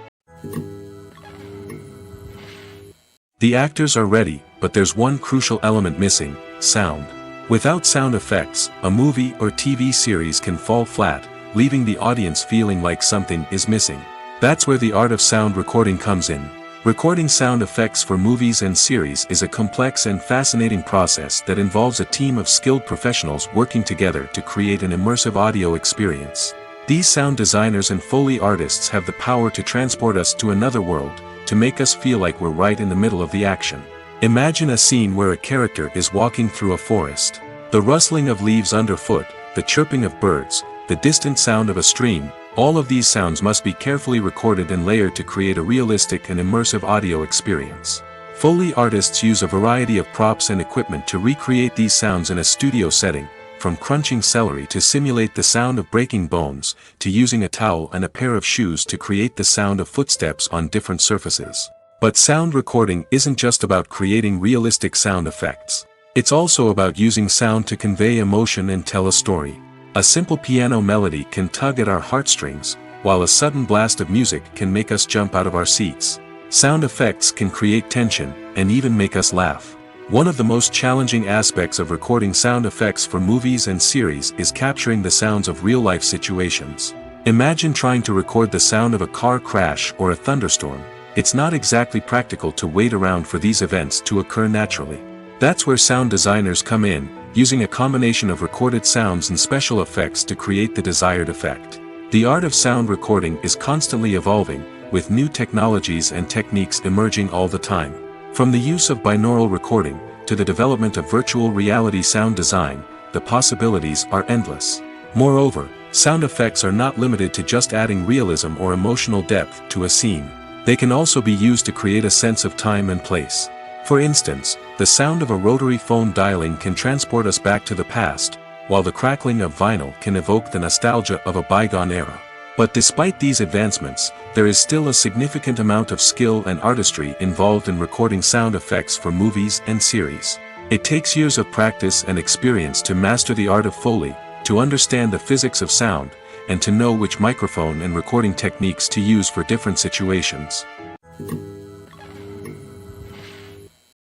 The actors are ready, but there's one crucial element missing: sound. Without sound effects, a movie or TV series can fall flat, leaving the audience feeling like something is missing. That's where the art of sound recording comes in. Recording sound effects for movies and series is a complex and fascinating process that involves a team of skilled professionals working together to create an immersive audio experience. These sound designers and Foley artists have the power to transport us to another world, to make us feel like we're right in the middle of the action. Imagine a scene where a character is walking through a forest. The rustling of leaves underfoot, the chirping of birds, the distant sound of a stream, all of these sounds must be carefully recorded and layered to create a realistic and immersive audio experience. Foley artists use a variety of props and equipment to recreate these sounds in a studio setting, from crunching celery to simulate the sound of breaking bones, to using a towel and a pair of shoes to create the sound of footsteps on different surfaces. But sound recording isn't just about creating realistic sound effects. It's also about using sound to convey emotion and tell a story. A simple piano melody can tug at our heartstrings, while a sudden blast of music can make us jump out of our seats. Sound effects can create tension, and even make us laugh. One of the most challenging aspects of recording sound effects for movies and series is capturing the sounds of real-life situations. Imagine trying to record the sound of a car crash or a thunderstorm. It's not exactly practical to wait around for these events to occur naturally. That's where sound designers come in, using a combination of recorded sounds and special effects to create the desired effect. The art of sound recording is constantly evolving, with new technologies and techniques emerging all the time. From the use of binaural recording, to the development of virtual reality sound design, the possibilities are endless. Moreover, sound effects are not limited to just adding realism or emotional depth to a scene. They can also be used to create a sense of time and place. For instance, the sound of a rotary phone dialing can transport us back to the past, while the crackling of vinyl can evoke the nostalgia of a bygone era. But despite these advancements, there is still a significant amount of skill and artistry involved in recording sound effects for movies and series. It takes years of practice and experience to master the art of Foley, to understand the physics of sound, and to know which microphone and recording techniques to use for different situations.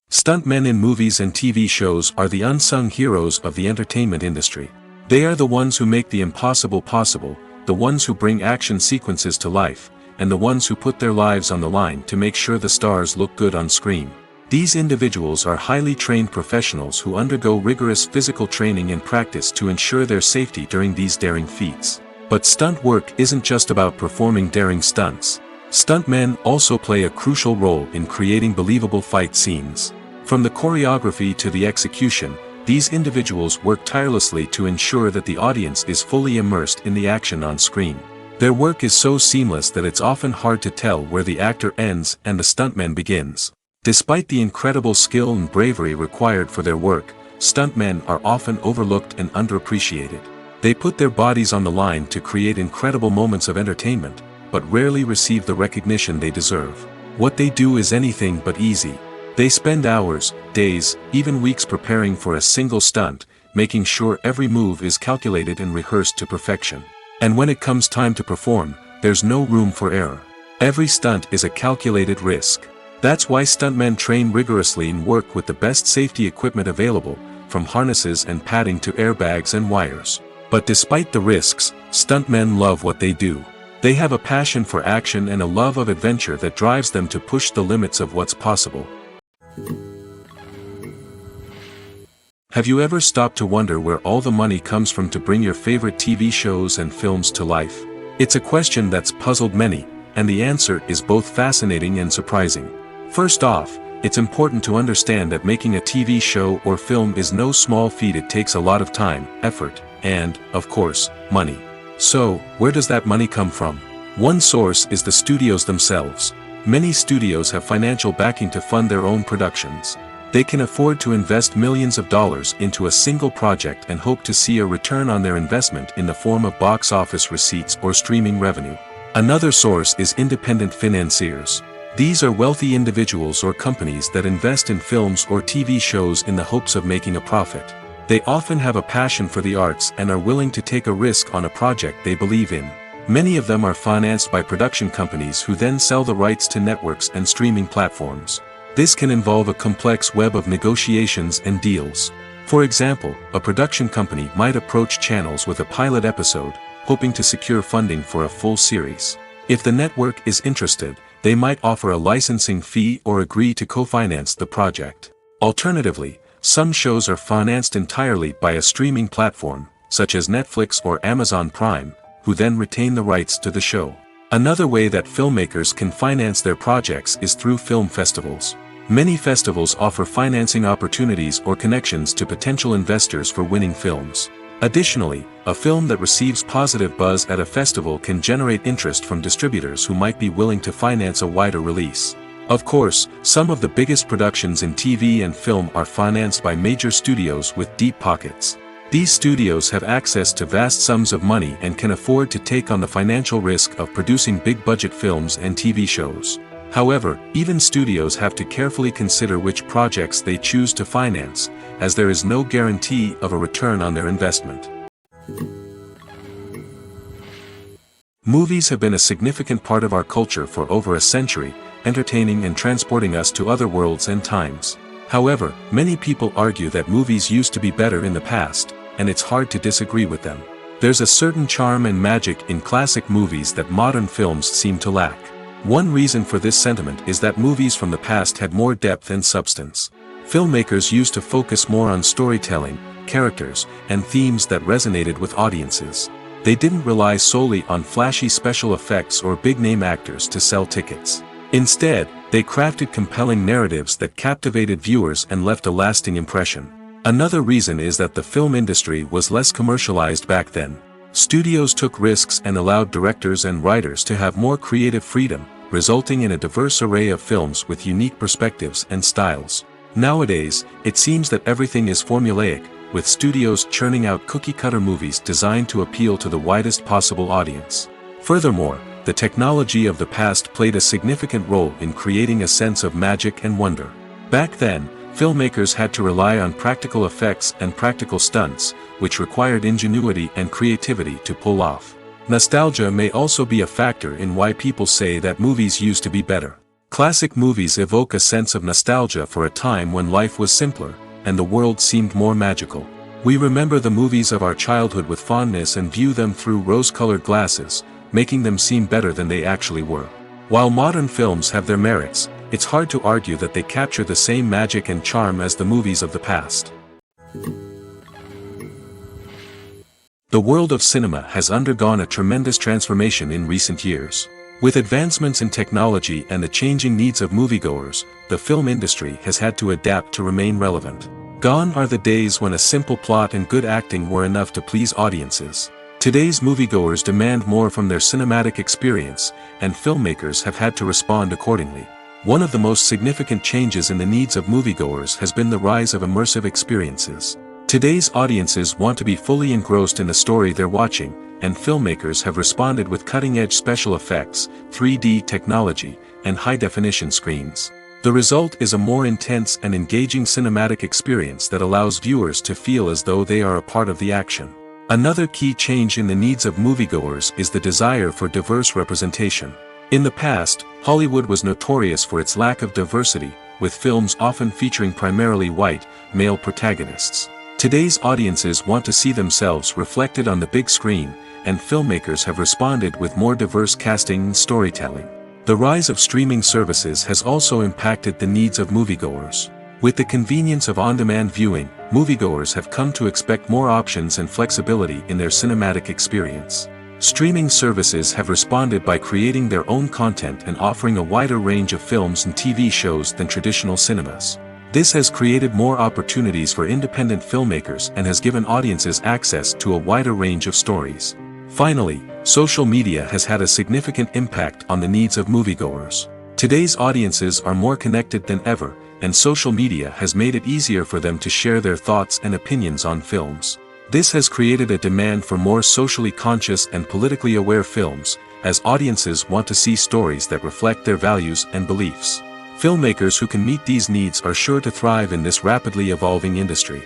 Stuntmen in movies and TV shows are the unsung heroes of the entertainment industry. They are the ones who make the impossible possible, the ones who bring action sequences to life, and the ones who put their lives on the line to make sure the stars look good on screen. These individuals are highly trained professionals who undergo rigorous physical training and practice to ensure their safety during these daring feats. But stunt work isn't just about performing daring stunts. Stuntmen also play a crucial role in creating believable fight scenes. From the choreography to the execution, these individuals work tirelessly to ensure that the audience is fully immersed in the action on screen. Their work is so seamless that it's often hard to tell where the actor ends and the stuntman begins. Despite the incredible skill and bravery required for their work, stuntmen are often overlooked and underappreciated. They put their bodies on the line to create incredible moments of entertainment, but rarely receive the recognition they deserve. What they do is anything but easy. They spend hours, days, even weeks preparing for a single stunt, making sure every move is calculated and rehearsed to perfection. And when it comes time to perform, there's no room for error. Every stunt is a calculated risk. That's why stuntmen train rigorously and work with the best safety equipment available, from harnesses and padding to airbags and wires. But despite the risks, stuntmen love what they do. They have a passion for action and a love of adventure that drives them to push the limits of what's possible. Have you ever stopped to wonder where all the money comes from to bring your favorite TV shows and films to life? It's a question that's puzzled many, and the answer is both fascinating and surprising. First off, it's important to understand that making a TV show or film is no small feat. It takes a lot of time, effort, and, of course, money. So, where does that money come from? One source is the studios themselves. Many studios have financial backing to fund their own productions. They can afford to invest millions of dollars into a single project and hope to see a return on their investment in the form of box office receipts or streaming revenue. Another source is independent financiers. These are wealthy individuals or companies that invest in films or TV shows in the hopes of making a profit. They often have a passion for the arts and are willing to take a risk on a project they believe in. Many of them are financed by production companies who then sell the rights to networks and streaming platforms. This can involve a complex web of negotiations and deals. For example, a production company might approach channels with a pilot episode, hoping to secure funding for a full series. If the network is interested, they might offer a licensing fee or agree to co-finance the project. Alternatively, some shows are financed entirely by a streaming platform, such as Netflix or Amazon Prime, who then retain the rights to the show. Another way that filmmakers can finance their projects is through film festivals. Many festivals offer financing opportunities or connections to potential investors for winning films. Additionally, a film that receives positive buzz at a festival can generate interest from distributors who might be willing to finance a wider release. Of course, some of the biggest productions in TV and film are financed by major studios with deep pockets. These studios have access to vast sums of money and can afford to take on the financial risk of producing big-budget films and TV shows. However, even studios have to carefully consider which projects they choose to finance, as there is no guarantee of a return on their investment. Movies have been a significant part of our culture for over a century, entertaining and transporting us to other worlds and times. However, many people argue that movies used to be better in the past, and it's hard to disagree with them. There's a certain charm and magic in classic movies that modern films seem to lack. One reason for this sentiment is that movies from the past had more depth and substance. Filmmakers used to focus more on storytelling, characters, and themes that resonated with audiences. They didn't rely solely on flashy special effects or big-name actors to sell tickets. Instead, they crafted compelling narratives that captivated viewers and left a lasting impression. Another reason is that the film industry was less commercialized back then. Studios took risks and allowed directors and writers to have more creative freedom, resulting in a diverse array of films with unique perspectives and styles. Nowadays, it seems that everything is formulaic, with studios churning out cookie-cutter movies designed to appeal to the widest possible audience. Furthermore, the technology of the past played a significant role in creating a sense of magic and wonder. Back then, filmmakers had to rely on practical effects and practical stunts, which required ingenuity and creativity to pull off. Nostalgia may also be a factor in why people say that movies used to be better. Classic movies evoke a sense of nostalgia for a time when life was simpler, and the world seemed more magical. We remember the movies of our childhood with fondness and view them through rose-colored glasses, making them seem better than they actually were. While modern films have their merits, it's hard to argue that they capture the same magic and charm as the movies of the past. The world of cinema has undergone a tremendous transformation in recent years. With advancements in technology and the changing needs of moviegoers, the film industry has had to adapt to remain relevant. Gone are the days when a simple plot and good acting were enough to please audiences. Today's moviegoers demand more from their cinematic experience, and filmmakers have had to respond accordingly. One of the most significant changes in the needs of moviegoers has been the rise of immersive experiences. Today's audiences want to be fully engrossed in the story they're watching, and filmmakers have responded with cutting-edge special effects, 3D technology, and high-definition screens. The result is a more intense and engaging cinematic experience that allows viewers to feel as though they are a part of the action. Another key change in the needs of moviegoers is the desire for diverse representation. In the past, Hollywood was notorious for its lack of diversity, with films often featuring primarily white, male protagonists. Today's audiences want to see themselves reflected on the big screen, and filmmakers have responded with more diverse casting and storytelling. The rise of streaming services has also impacted the needs of moviegoers. With the convenience of on-demand viewing, moviegoers have come to expect more options and flexibility in their cinematic experience. Streaming services have responded by creating their own content and offering a wider range of films and TV shows than traditional cinemas. This has created more opportunities for independent filmmakers and has given audiences access to a wider range of stories. Finally, social media has had a significant impact on the needs of moviegoers. Today's audiences are more connected than ever, and social media has made it easier for them to share their thoughts and opinions on films. This has created a demand for more socially conscious and politically aware films, as audiences want to see stories that reflect their values and beliefs. Filmmakers who can meet these needs are sure to thrive in this rapidly evolving industry.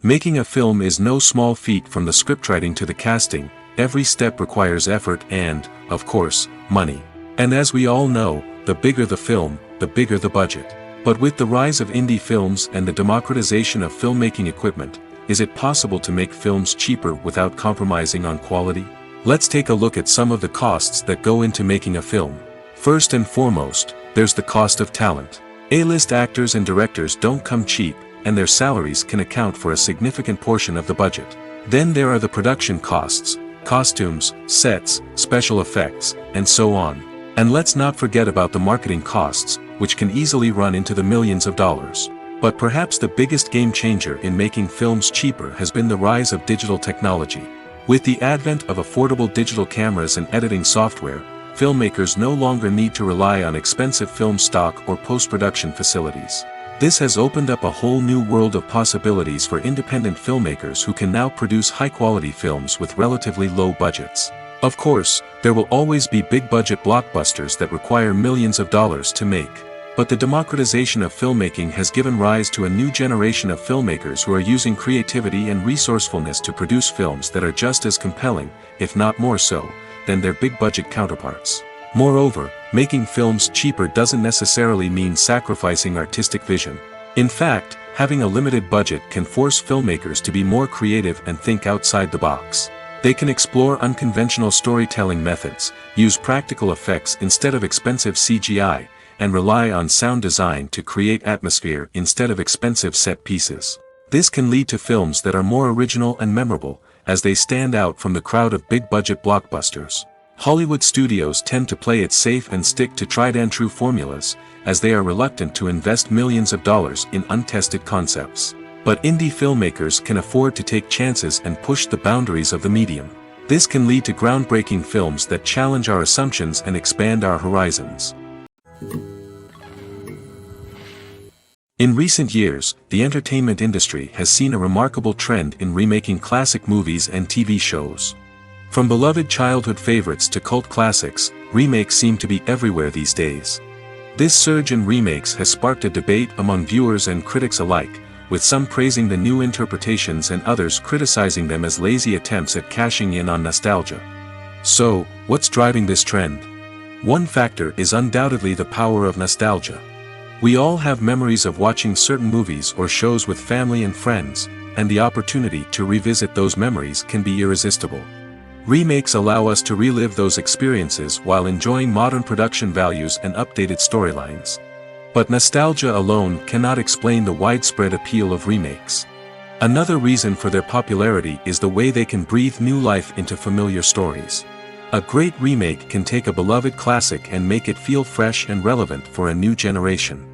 Making a film is no small feat. From the scriptwriting to the casting, every step requires effort and, of course, money. And as we all know, the bigger the film, the bigger the budget. But with the rise of indie films and the democratization of filmmaking equipment, is it possible to make films cheaper without compromising on quality? Let's take a look at some of the costs that go into making a film. First and foremost, there's the cost of talent. A-list actors and directors don't come cheap, and their salaries can account for a significant portion of the budget. Then there are the production costs, costumes, sets, special effects, and so on. And let's not forget about the marketing costs, which can easily run into the millions of dollars. But perhaps the biggest game changer in making films cheaper has been the rise of digital technology. With the advent of affordable digital cameras and editing software, filmmakers no longer need to rely on expensive film stock or post-production facilities. This has opened up a whole new world of possibilities for independent filmmakers who can now produce high-quality films with relatively low budgets. Of course, there will always be big-budget blockbusters that require millions of dollars to make. But the democratization of filmmaking has given rise to a new generation of filmmakers who are using creativity and resourcefulness to produce films that are just as compelling, if not more so, than their big-budget counterparts. Moreover, making films cheaper doesn't necessarily mean sacrificing artistic vision. In fact, having a limited budget can force filmmakers to be more creative and think outside the box. They can explore unconventional storytelling methods, use practical effects instead of expensive CGI, and rely on sound design to create atmosphere instead of expensive set pieces. This can lead to films that are more original and memorable, as they stand out from the crowd of big-budget blockbusters. Hollywood studios tend to play it safe and stick to tried-and-true formulas, as they are reluctant to invest millions of dollars in untested concepts. But indie filmmakers can afford to take chances and push the boundaries of the medium. This can lead to groundbreaking films that challenge our assumptions and expand our horizons. In recent years, the entertainment industry has seen a remarkable trend in remaking classic movies and TV shows. From beloved childhood favorites to cult classics, remakes seem to be everywhere these days. This surge in remakes has sparked a debate among viewers and critics alike, with some praising the new interpretations and others criticizing them as lazy attempts at cashing in on nostalgia. So, what's driving this trend? One factor is undoubtedly the power of nostalgia. We all have memories of watching certain movies or shows with family and friends, and the opportunity to revisit those memories can be irresistible. Remakes allow us to relive those experiences while enjoying modern production values and updated storylines. But nostalgia alone cannot explain the widespread appeal of remakes. Another reason for their popularity is the way they can breathe new life into familiar stories. A great remake can take a beloved classic and make it feel fresh and relevant for a new generation.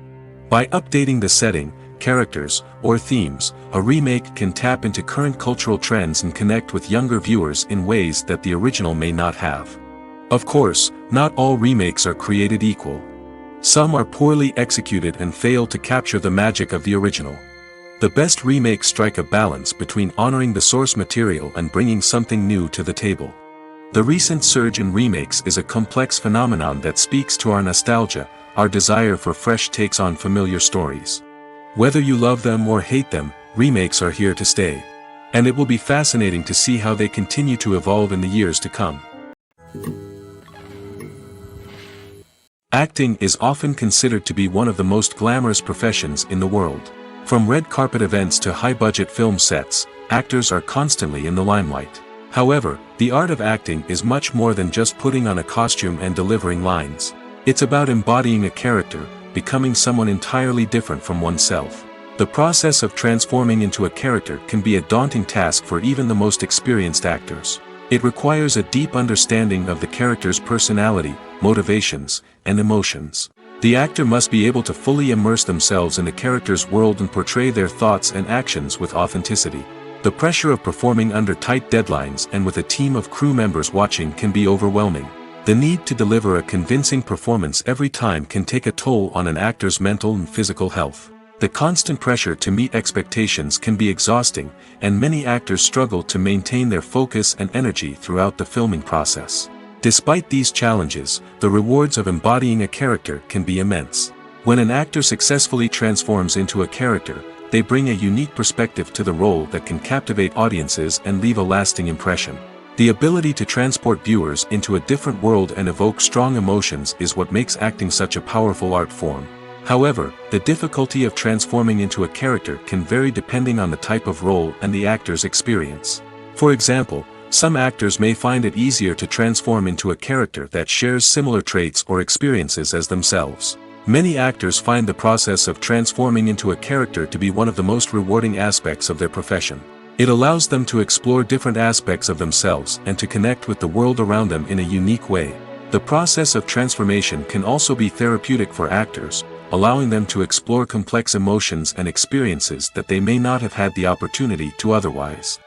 By updating the setting, characters, or themes, a remake can tap into current cultural trends and connect with younger viewers in ways that the original may not have. Of course, not all remakes are created equal. Some are poorly executed and fail to capture the magic of the original. The best remakes strike a balance between honoring the source material and bringing something new to the table. The recent surge in remakes is a complex phenomenon that speaks to our nostalgia, our desire for fresh takes on familiar stories. Whether you love them or hate them, remakes are here to stay. And it will be fascinating to see how they continue to evolve in the years to come. Acting is often considered to be one of the most glamorous professions in the world. From red carpet events to high-budget film sets, actors are constantly in the limelight. However, the art of acting is much more than just putting on a costume and delivering lines. It's about embodying a character, becoming someone entirely different from oneself. The process of transforming into a character can be a daunting task for even the most experienced actors. It requires a deep understanding of the character's personality, motivations, and emotions. The actor must be able to fully immerse themselves in the character's world and portray their thoughts and actions with authenticity. The pressure of performing under tight deadlines and with a team of crew members watching can be overwhelming. The need to deliver a convincing performance every time can take a toll on an actor's mental and physical health. The constant pressure to meet expectations can be exhausting, and many actors struggle to maintain their focus and energy throughout the filming process. Despite these challenges, the rewards of embodying a character can be immense. When an actor successfully transforms into a character, they bring a unique perspective to the role that can captivate audiences and leave a lasting impression. The ability to transport viewers into a different world and evoke strong emotions is what makes acting such a powerful art form. However, the difficulty of transforming into a character can vary depending on the type of role and the actor's experience. For example, some actors may find it easier to transform into a character that shares similar traits or experiences as themselves. Many actors find the process of transforming into a character to be one of the most rewarding aspects of their profession. It allows them to explore different aspects of themselves and to connect with the world around them in a unique way. The process of transformation can also be therapeutic for actors, allowing them to explore complex emotions and experiences that they may not have had the opportunity to otherwise.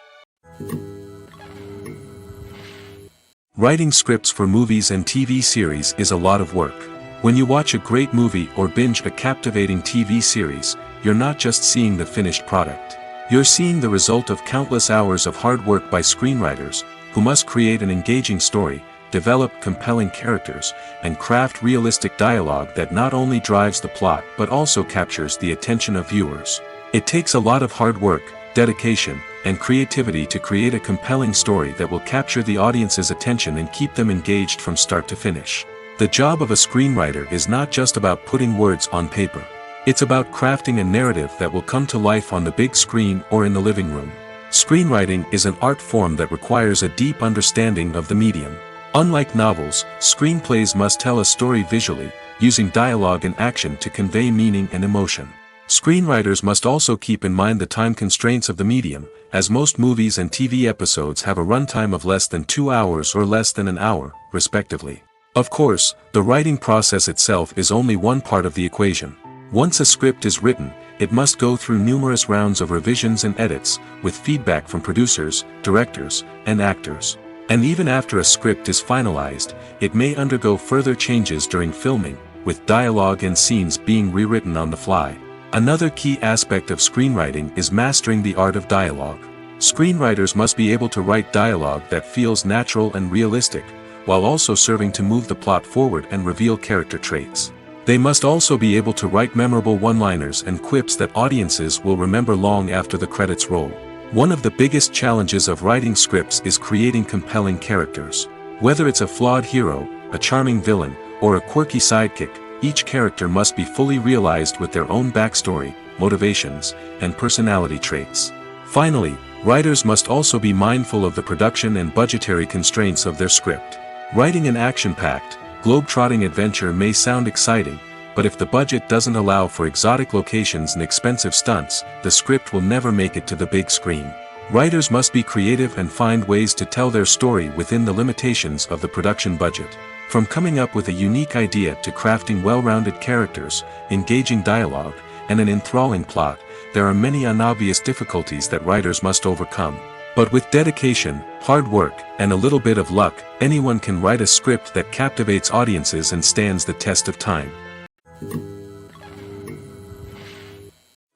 Writing scripts for movies and TV series is a lot of work. When you watch a great movie or binge a captivating TV series, you're not just seeing the finished product. You're seeing the result of countless hours of hard work by screenwriters, who must create an engaging story, develop compelling characters, and craft realistic dialogue that not only drives the plot but also captures the attention of viewers. It takes a lot of hard work, dedication, and creativity to create a compelling story that will capture the audience's attention and keep them engaged from start to finish. The job of a screenwriter is not just about putting words on paper. It's about crafting a narrative that will come to life on the big screen or in the living room. Screenwriting is an art form that requires a deep understanding of the medium. Unlike novels, screenplays must tell a story visually, using dialogue and action to convey meaning and emotion. Screenwriters must also keep in mind the time constraints of the medium, as most movies and TV episodes have a runtime of less than 2 hours or less than an hour, respectively. Of course, the writing process itself is only one part of the equation. Once a script is written, it must go through numerous rounds of revisions and edits, with feedback from producers, directors, and actors. And even after a script is finalized, it may undergo further changes during filming, with dialogue and scenes being rewritten on the fly. Another key aspect of screenwriting is mastering the art of dialogue. Screenwriters must be able to write dialogue that feels natural and realistic, while also serving to move the plot forward and reveal character traits. They must also be able to write memorable one-liners and quips that audiences will remember long after the credits roll. One of the biggest challenges of writing scripts is creating compelling characters. Whether it's a flawed hero, a charming villain, or a quirky sidekick, each character must be fully realized with their own backstory, motivations, and personality traits. Finally, writers must also be mindful of the production and budgetary constraints of their script. Writing an action-packed, globe-trotting adventure may sound exciting, but if the budget doesn't allow for exotic locations and expensive stunts, the script will never make it to the big screen. Writers must be creative and find ways to tell their story within the limitations of the production budget. From coming up with a unique idea to crafting well-rounded characters, engaging dialogue, and an enthralling plot, there are many unobvious difficulties that writers must overcome. But with dedication, hard work, and a little bit of luck, anyone can write a script that captivates audiences and stands the test of time.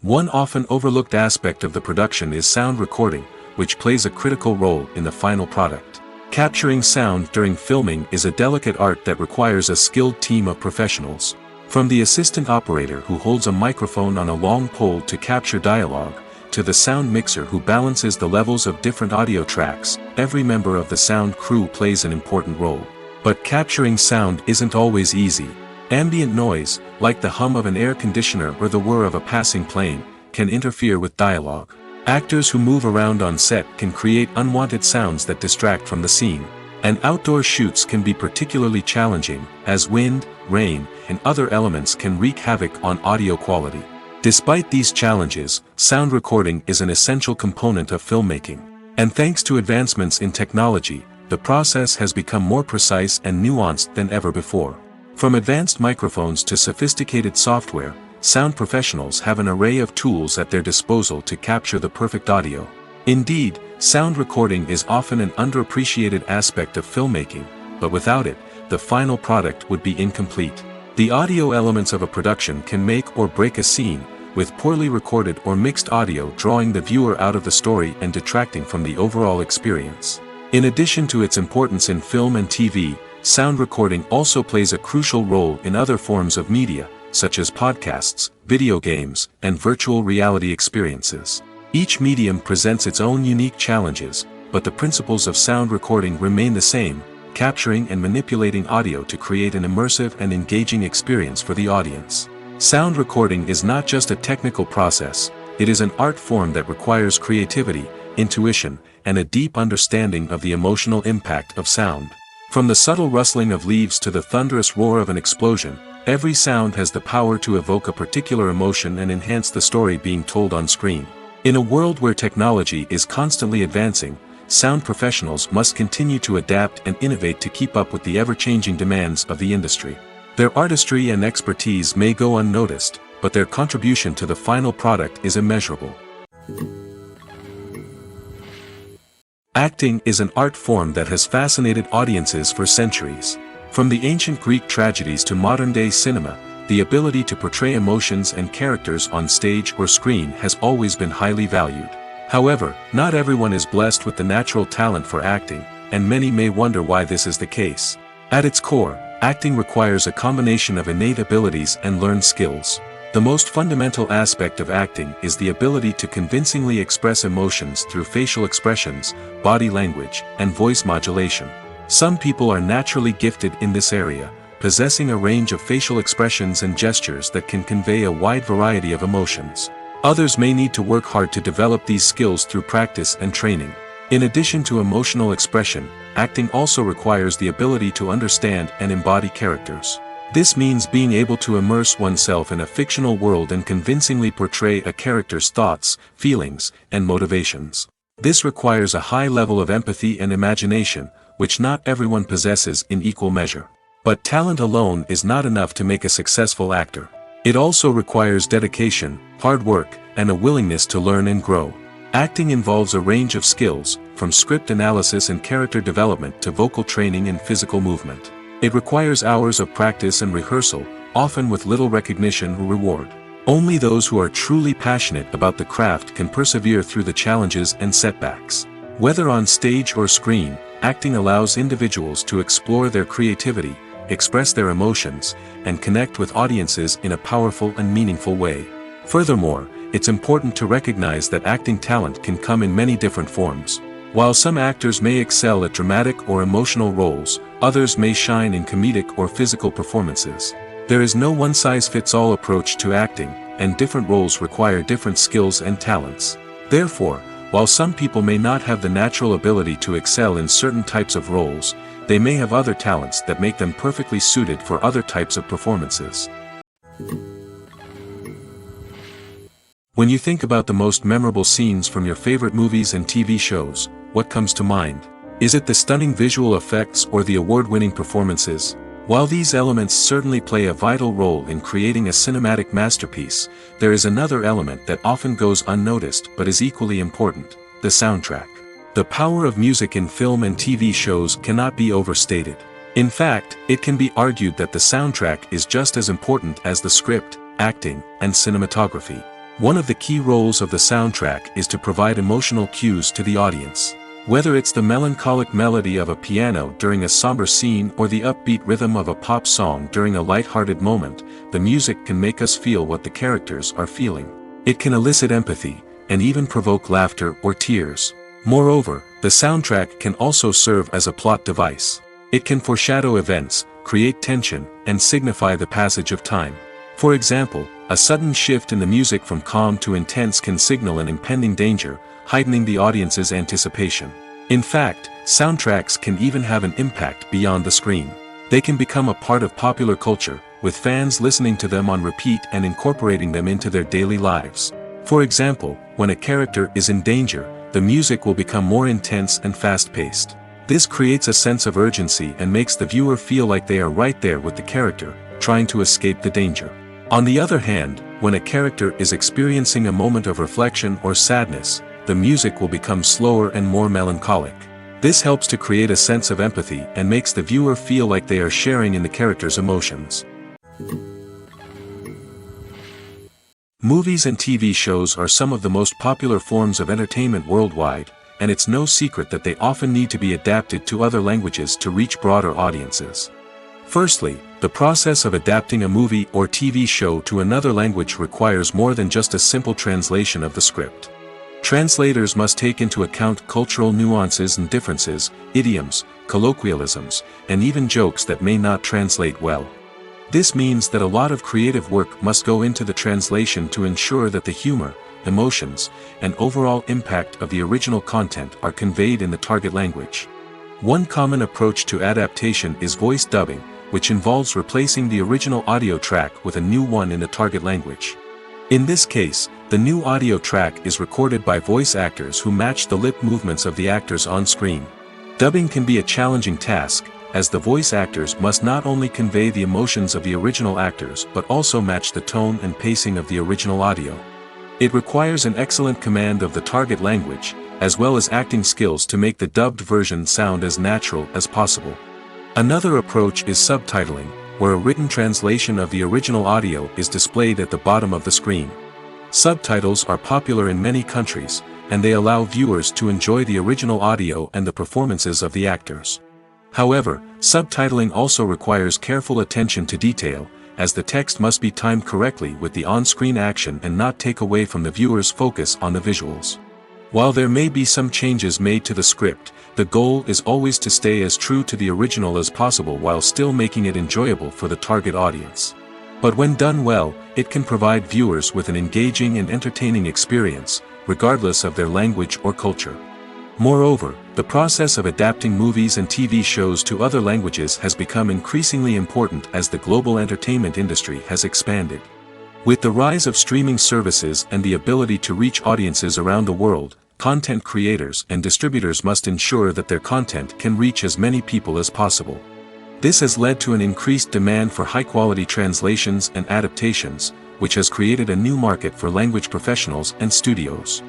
One often overlooked aspect of the production is sound recording, which plays a critical role in the final product. Capturing sound during filming is a delicate art that requires a skilled team of professionals. From the assistant operator who holds a microphone on a long pole to capture dialogue, to the sound mixer who balances the levels of different audio tracks, every member of the sound crew plays an important role. But capturing sound isn't always easy. Ambient noise, like the hum of an air conditioner or the whir of a passing plane, can interfere with dialogue. Actors who move around on set can create unwanted sounds that distract from the scene. And outdoor shoots can be particularly challenging, as wind, rain, and other elements can wreak havoc on audio quality. Despite these challenges, sound recording is an essential component of filmmaking. And thanks to advancements in technology, the process has become more precise and nuanced than ever before. From advanced microphones to sophisticated software, sound professionals have an array of tools at their disposal to capture the perfect audio. Indeed, sound recording is often an underappreciated aspect of filmmaking, but without it, the final product would be incomplete. The audio elements of a production can make or break a scene, with poorly recorded or mixed audio drawing the viewer out of the story and detracting from the overall experience. In addition to its importance in film and TV, sound recording also plays a crucial role in other forms of media, such as podcasts, video games, and virtual reality experiences. Each medium presents its own unique challenges, but the principles of sound recording remain the same, capturing and manipulating audio to create an immersive and engaging experience for the audience. Sound recording is not just a technical process, it is an art form that requires creativity, intuition, and a deep understanding of the emotional impact of sound. From the subtle rustling of leaves to the thunderous roar of an explosion, every sound has the power to evoke a particular emotion and enhance the story being told on screen. In a world where technology is constantly advancing, sound professionals must continue to adapt and innovate to keep up with the ever-changing demands of the industry. Their artistry and expertise may go unnoticed, but their contribution to the final product is immeasurable. Acting is an art form that has fascinated audiences for centuries. From the ancient Greek tragedies to modern-day cinema, the ability to portray emotions and characters on stage or screen has always been highly valued. However, not everyone is blessed with the natural talent for acting, and many may wonder why this is the case. At its core, acting requires a combination of innate abilities and learned skills. The most fundamental aspect of acting is the ability to convincingly express emotions through facial expressions, body language, and voice modulation. Some people are naturally gifted in this area, possessing a range of facial expressions and gestures that can convey a wide variety of emotions. Others may need to work hard to develop these skills through practice and training. In addition to emotional expression, acting also requires the ability to understand and embody characters. This means being able to immerse oneself in a fictional world and convincingly portray a character's thoughts, feelings, and motivations. This requires a high level of empathy and imagination, which not everyone possesses in equal measure. But talent alone is not enough to make a successful actor. It also requires dedication, hard work, and a willingness to learn and grow. Acting involves a range of skills, from script analysis and character development to vocal training and physical movement. It requires hours of practice and rehearsal, often with little recognition or reward. Only those who are truly passionate about the craft can persevere through the challenges and setbacks. Whether on stage or screen, acting allows individuals to explore their creativity, express their emotions, and connect with audiences in a powerful and meaningful way. Furthermore, it's important to recognize that acting talent can come in many different forms. While some actors may excel at dramatic or emotional roles, others may shine in comedic or physical performances. There is no one-size-fits-all approach to acting, and different roles require different skills and talents. Therefore, while some people may not have the natural ability to excel in certain types of roles, they may have other talents that make them perfectly suited for other types of performances. When you think about the most memorable scenes from your favorite movies and TV shows, what comes to mind? Is it the stunning visual effects or the award-winning performances? While these elements certainly play a vital role in creating a cinematic masterpiece, there is another element that often goes unnoticed but is equally important: the soundtrack. The power of music in film and TV shows cannot be overstated. In fact, it can be argued that the soundtrack is just as important as the script, acting, and cinematography. One of the key roles of the soundtrack is to provide emotional cues to the audience. Whether it's the melancholic melody of a piano during a somber scene or the upbeat rhythm of a pop song during a light-hearted moment, the music can make us feel what the characters are feeling. It can elicit empathy, and even provoke laughter or tears. Moreover, the soundtrack can also serve as a plot device. It can foreshadow events, create tension, and signify the passage of time. For example, a sudden shift in the music from calm to intense can signal an impending danger, heightening the audience's anticipation. In fact, soundtracks can even have an impact beyond the screen. They can become a part of popular culture, with fans listening to them on repeat and incorporating them into their daily lives. For example, when a character is in danger, the music will become more intense and fast-paced. This creates a sense of urgency and makes the viewer feel like they are right there with the character, trying to escape the danger. On the other hand, when a character is experiencing a moment of reflection or sadness, the music will become slower and more melancholic. This helps to create a sense of empathy and makes the viewer feel like they are sharing in the character's emotions. Movies and TV shows are some of the most popular forms of entertainment worldwide, and it's no secret that they often need to be adapted to other languages to reach broader audiences. Firstly, the process of adapting a movie or TV show to another language requires more than just a simple translation of the script. Translators must take into account cultural nuances and differences, idioms, colloquialisms, and even jokes that may not translate well. This means that a lot of creative work must go into the translation to ensure that the humor, emotions, and overall impact of the original content are conveyed in the target language. One common approach to adaptation is voice dubbing, which involves replacing the original audio track with a new one in the target language. In this case, The new audio track is recorded by voice actors who match the lip movements of the actors on screen. Dubbing can be a challenging task, as the voice actors must not only convey the emotions of the original actors but also match the tone and pacing of the original audio. It requires an excellent command of the target language, as well as acting skills to make the dubbed version sound as natural as possible. Another approach is subtitling, where a written translation of the original audio is displayed at the bottom of the screen. Subtitles are popular in many countries, and they allow viewers to enjoy the original audio and the performances of the actors. However, subtitling also requires careful attention to detail, as the text must be timed correctly with the on-screen action and not take away from the viewer's focus on the visuals. While there may be some changes made to the script, the goal is always to stay as true to the original as possible while still making it enjoyable for the target audience. But when done well, it can provide viewers with an engaging and entertaining experience, regardless of their language or culture. Moreover, the process of adapting movies and TV shows to other languages has become increasingly important as the global entertainment industry has expanded. With the rise of streaming services and the ability to reach audiences around the world, content creators and distributors must ensure that their content can reach as many people as possible. This has led to an increased demand for high-quality translations and adaptations, which has created a new market for language professionals and studios.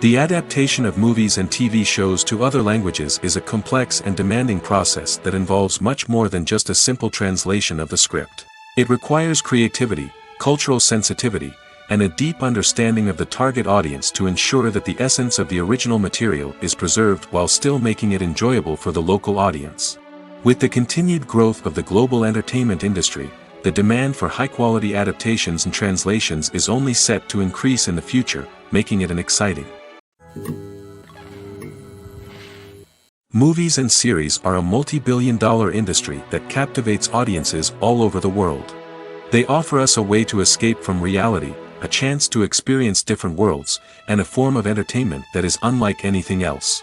The adaptation of movies and TV shows to other languages is a complex and demanding process that involves much more than just a simple translation of the script. It requires creativity, cultural sensitivity, and a deep understanding of the target audience to ensure that the essence of the original material is preserved while still making it enjoyable for the local audience. With the continued growth of the global entertainment industry, the demand for high-quality adaptations and translations is only set to increase in the future, making it an exciting. Movies and series are a multi-billion-dollar industry that captivates audiences all over the world. They offer us a way to escape from reality, a chance to experience different worlds, and a form of entertainment that is unlike anything else.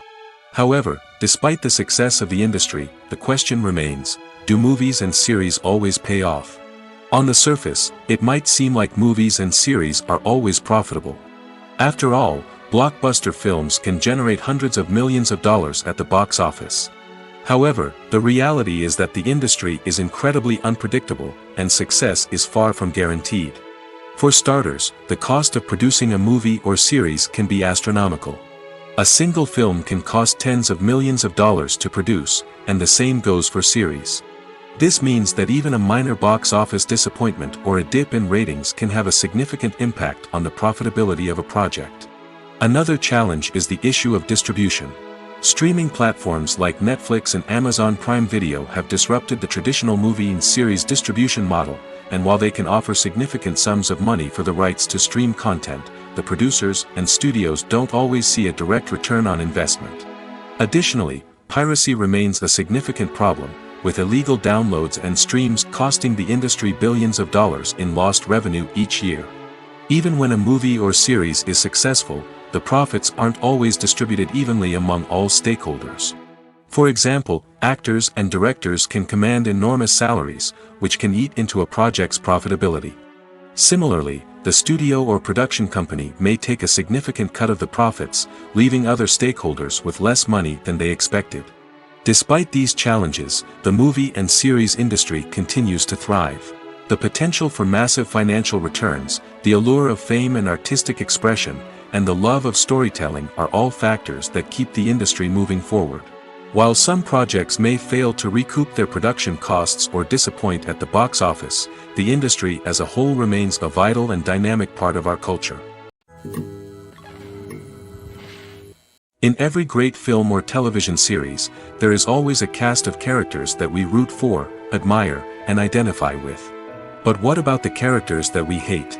However, despite the success of the industry, the question remains, do movies and series always pay off? On the surface, it might seem like movies and series are always profitable. After all, blockbuster films can generate hundreds of millions of dollars at the box office. However, the reality is that the industry is incredibly unpredictable, and success is far from guaranteed. For starters, the cost of producing a movie or series can be astronomical. A single film can cost tens of millions of dollars to produce, and the same goes for series. This means that even a minor box office disappointment or a dip in ratings can have a significant impact on the profitability of a project. Another challenge is the issue of distribution. Streaming platforms like Netflix and Amazon Prime Video have disrupted the traditional movie and series distribution model, and while they can offer significant sums of money for the rights to stream content, the producers and studios don't always see a direct return on investment. Additionally, piracy remains a significant problem, with illegal downloads and streams costing the industry billions of dollars in lost revenue each year. Even when a movie or series is successful, the profits aren't always distributed evenly among all stakeholders. For example, actors and directors can command enormous salaries, which can eat into a project's profitability. Similarly, the studio or production company may take a significant cut of the profits, leaving other stakeholders with less money than they expected. Despite these challenges, the movie and series industry continues to thrive. The potential for massive financial returns, the allure of fame and artistic expression, and the love of storytelling are all factors that keep the industry moving forward. While some projects may fail to recoup their production costs or disappoint at the box office, the industry as a whole remains a vital and dynamic part of our culture. In every great film or television series, there is always a cast of characters that we root for, admire, and identify with. But what about the characters that we hate?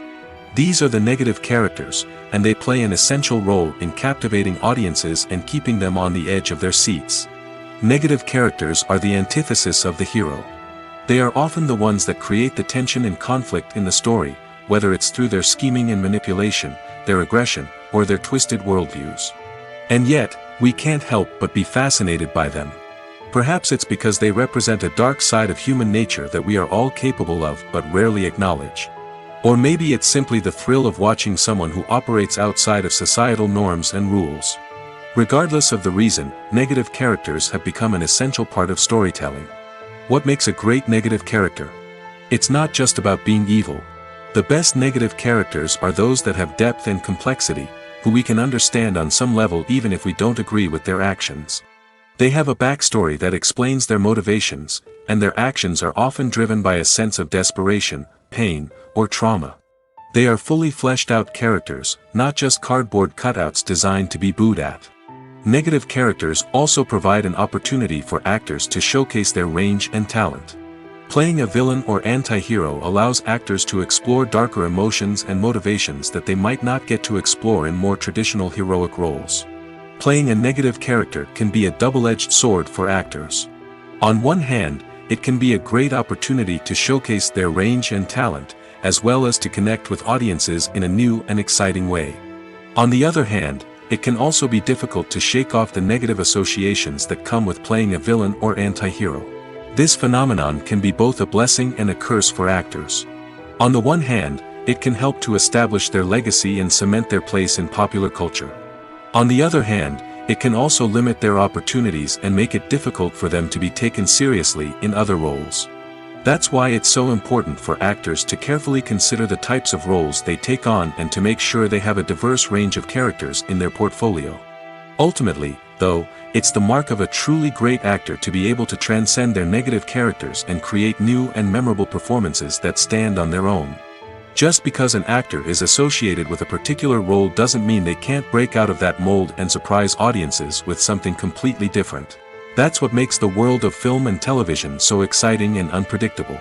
These are the negative characters, and they play an essential role in captivating audiences and keeping them on the edge of their seats. Negative characters are the antithesis of the hero. They are often the ones that create the tension and conflict in the story, whether it's through their scheming and manipulation, their aggression, or their twisted worldviews. And yet, we can't help but be fascinated by them. Perhaps it's because they represent a dark side of human nature that we are all capable of but rarely acknowledge. Or maybe it's simply the thrill of watching someone who operates outside of societal norms and rules. Regardless of the reason, negative characters have become an essential part of storytelling. What makes a great negative character? It's not just about being evil. The best negative characters are those that have depth and complexity, who we can understand on some level even if we don't agree with their actions. They have a backstory that explains their motivations, and their actions are often driven by a sense of desperation, pain, or trauma. They are fully fleshed out characters, not just cardboard cutouts designed to be booed at. Negative characters also provide an opportunity for actors to showcase their range and talent. Playing a villain or anti-hero allows actors to explore darker emotions and motivations that they might not get to explore in more traditional heroic roles. Playing a negative character can be a double-edged sword for actors. On one hand, it can be a great opportunity to showcase their range and talent, as well as to connect with audiences in a new and exciting way. On the other hand, it can also be difficult to shake off the negative associations that come with playing a villain or anti-hero. This phenomenon can be both a blessing and a curse for actors. On the one hand, it can help to establish their legacy and cement their place in popular culture. On the other hand, it can also limit their opportunities and make it difficult for them to be taken seriously in other roles. That's why it's so important for actors to carefully consider the types of roles they take on and to make sure they have a diverse range of characters in their portfolio. Ultimately, though, it's the mark of a truly great actor to be able to transcend their negative characters and create new and memorable performances that stand on their own. Just because an actor is associated with a particular role doesn't mean they can't break out of that mold and surprise audiences with something completely different. That's what makes the world of film and television so exciting and unpredictable.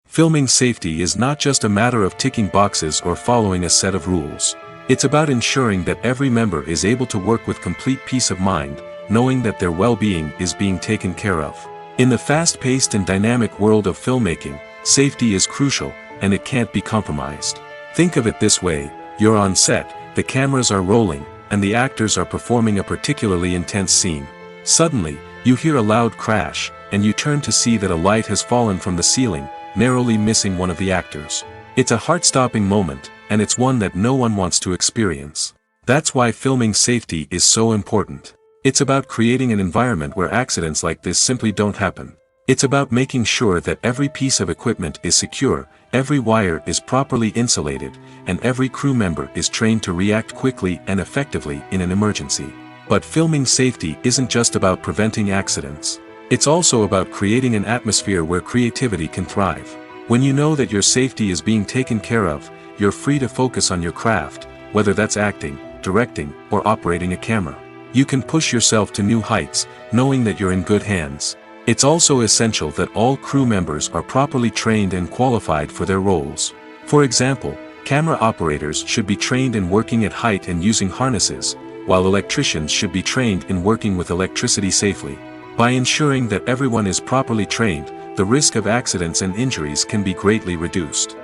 Filming safety is not just a matter of ticking boxes or following a set of rules. It's about ensuring that every member is able to work with complete peace of mind, knowing that their well-being is being taken care of. In the fast-paced and dynamic world of filmmaking, safety is crucial, and it can't be compromised. Think of it this way: you're on set, the cameras are rolling, and the actors are performing a particularly intense scene. Suddenly, you hear a loud crash, and you turn to see that a light has fallen from the ceiling, narrowly missing one of the actors. It's a heart-stopping moment, and it's one that no one wants to experience. That's why filming safety is so important. It's about creating an environment where accidents like this simply don't happen. It's about making sure that every piece of equipment is secure, every wire is properly insulated, and every crew member is trained to react quickly and effectively in an emergency. But filming safety isn't just about preventing accidents. It's also about creating an atmosphere where creativity can thrive. When you know that your safety is being taken care of, you're free to focus on your craft, whether that's acting, directing, or operating a camera. You can push yourself to new heights, knowing that you're in good hands. It's also essential that all crew members are properly trained and qualified for their roles. For example, camera operators should be trained in working at height and using harnesses, while electricians should be trained in working with electricity safely. By ensuring that everyone is properly trained, the risk of accidents and injuries can be greatly reduced.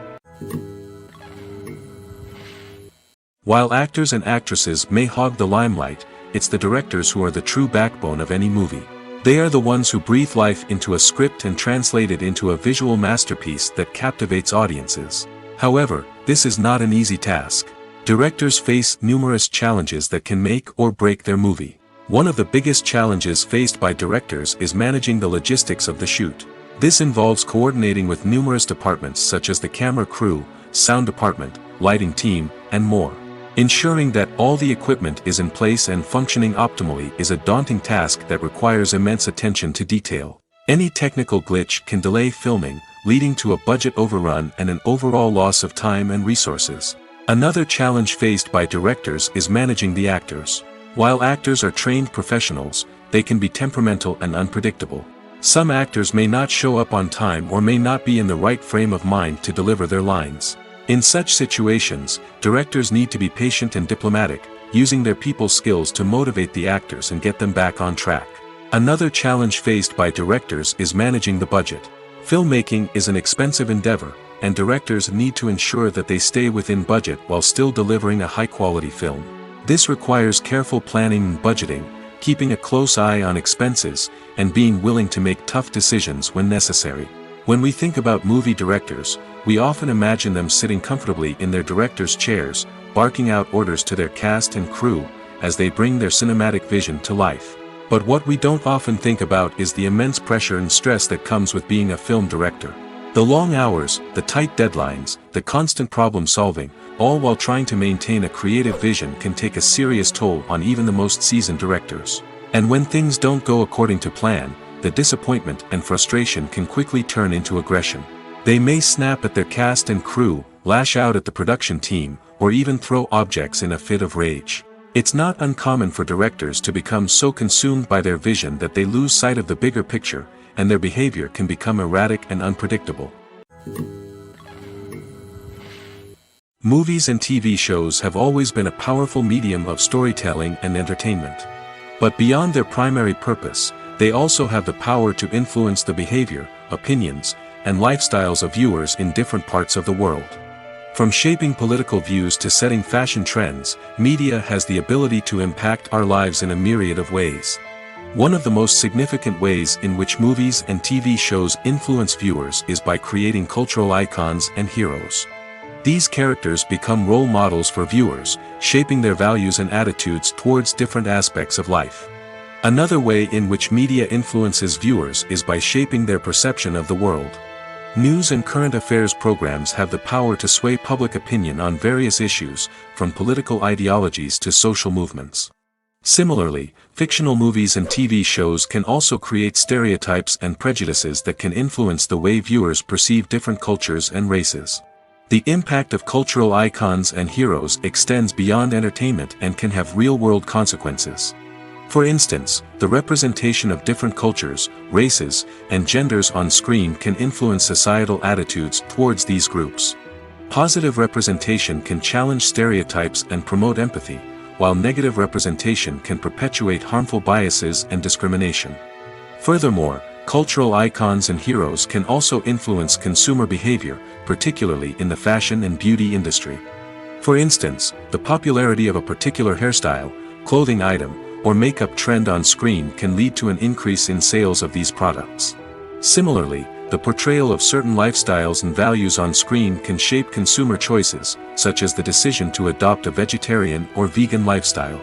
While actors and actresses may hog the limelight, it's the directors who are the true backbone of any movie. They are the ones who breathe life into a script and translate it into a visual masterpiece that captivates audiences. However, this is not an easy task. Directors face numerous challenges that can make or break their movie. One of the biggest challenges faced by directors is managing the logistics of the shoot. This involves coordinating with numerous departments such as the camera crew, sound department, lighting team, and more. Ensuring that all the equipment is in place and functioning optimally is a daunting task that requires immense attention to detail. Any technical glitch can delay filming, leading to a budget overrun and an overall loss of time and resources. Another challenge faced by directors is managing the actors. While actors are trained professionals, they can be temperamental and unpredictable. Some actors may not show up on time or may not be in the right frame of mind to deliver their lines. In such situations, directors need to be patient and diplomatic, using their people skills to motivate the actors and get them back on track. Another challenge faced by directors is managing the budget. Filmmaking is an expensive endeavor, and directors need to ensure that they stay within budget while still delivering a high-quality film. This requires careful planning and budgeting, keeping a close eye on expenses, and being willing to make tough decisions when necessary. When we think about movie directors, we often imagine them sitting comfortably in their director's chairs, barking out orders to their cast and crew, as they bring their cinematic vision to life. But what we don't often think about is the immense pressure and stress that comes with being a film director. The long hours, the tight deadlines, the constant problem solving, all while trying to maintain a creative vision can take a serious toll on even the most seasoned directors. And when things don't go according to plan, the disappointment and frustration can quickly turn into aggression. They may snap at their cast and crew, lash out at the production team, or even throw objects in a fit of rage. It's not uncommon for directors to become so consumed by their vision that they lose sight of the bigger picture, and their behavior can become erratic and unpredictable. Movies and TV shows have always been a powerful medium of storytelling and entertainment. But beyond their primary purpose, they also have the power to influence the behavior, opinions, and lifestyles of viewers in different parts of the world. From shaping political views to setting fashion trends, media has the ability to impact our lives in a myriad of ways. One of the most significant ways in which movies and TV shows influence viewers is by creating cultural icons and heroes. These characters become role models for viewers, shaping their values and attitudes towards different aspects of life. Another way in which media influences viewers is by shaping their perception of the world. News and current affairs programs have the power to sway public opinion on various issues, from political ideologies to social movements. Similarly, fictional movies and TV shows can also create stereotypes and prejudices that can influence the way viewers perceive different cultures and races. The impact of cultural icons and heroes extends beyond entertainment and can have real-world consequences. For instance, the representation of different cultures, races, and genders on screen can influence societal attitudes towards these groups. Positive representation can challenge stereotypes and promote empathy, while negative representation can perpetuate harmful biases and discrimination. Furthermore, cultural icons and heroes can also influence consumer behavior, particularly in the fashion and beauty industry. For instance, the popularity of a particular hairstyle, clothing item, or makeup trend on screen can lead to an increase in sales of these products. Similarly, the portrayal of certain lifestyles and values on screen can shape consumer choices, such as the decision to adopt a vegetarian or vegan lifestyle.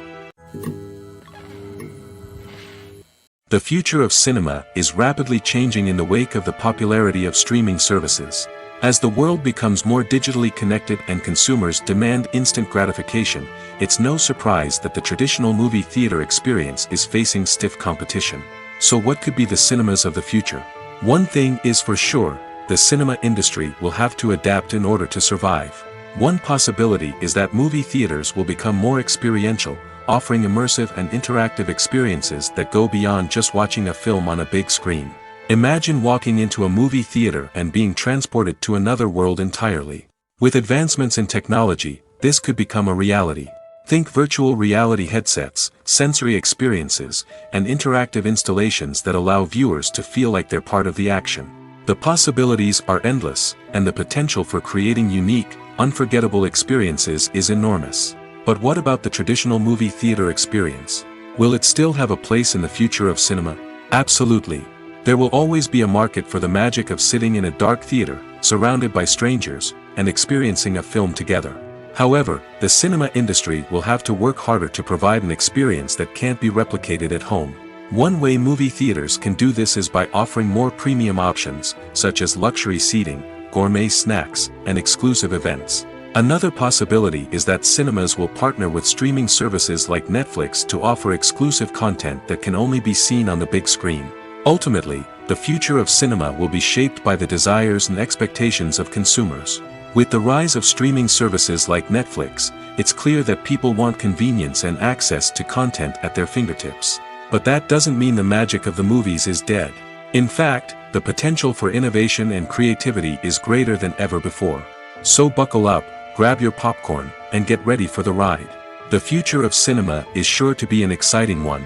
The future of cinema is rapidly changing in the wake of the popularity of streaming services. As the world becomes more digitally connected and consumers demand instant gratification, it's no surprise that the traditional movie theater experience is facing stiff competition. So what could be the cinemas of the future? One thing is for sure, the cinema industry will have to adapt in order to survive. One possibility is that movie theaters will become more experiential, offering immersive and interactive experiences that go beyond just watching a film on a big screen. Imagine walking into a movie theater and being transported to another world entirely. With advancements in technology, this could become a reality. Think virtual reality headsets, sensory experiences, and interactive installations that allow viewers to feel like they're part of the action. The possibilities are endless, and the potential for creating unique, unforgettable experiences is enormous. But what about the traditional movie theater experience? Will it still have a place in the future of cinema? Absolutely. There will always be a market for the magic of sitting in a dark theater, surrounded by strangers, and experiencing a film together. However, the cinema industry will have to work harder to provide an experience that can't be replicated at home. One way movie theaters can do this is by offering more premium options, such as luxury seating, gourmet snacks, and exclusive events. Another possibility is that cinemas will partner with streaming services like Netflix to offer exclusive content that can only be seen on the big screen. Ultimately, the future of cinema will be shaped by the desires and expectations of consumers. With the rise of streaming services like Netflix, it's clear that people want convenience and access to content at their fingertips. But that doesn't mean the magic of the movies is dead. In fact, the potential for innovation and creativity is greater than ever before. So buckle up, grab your popcorn, and get ready for the ride. The future of cinema is sure to be an exciting one.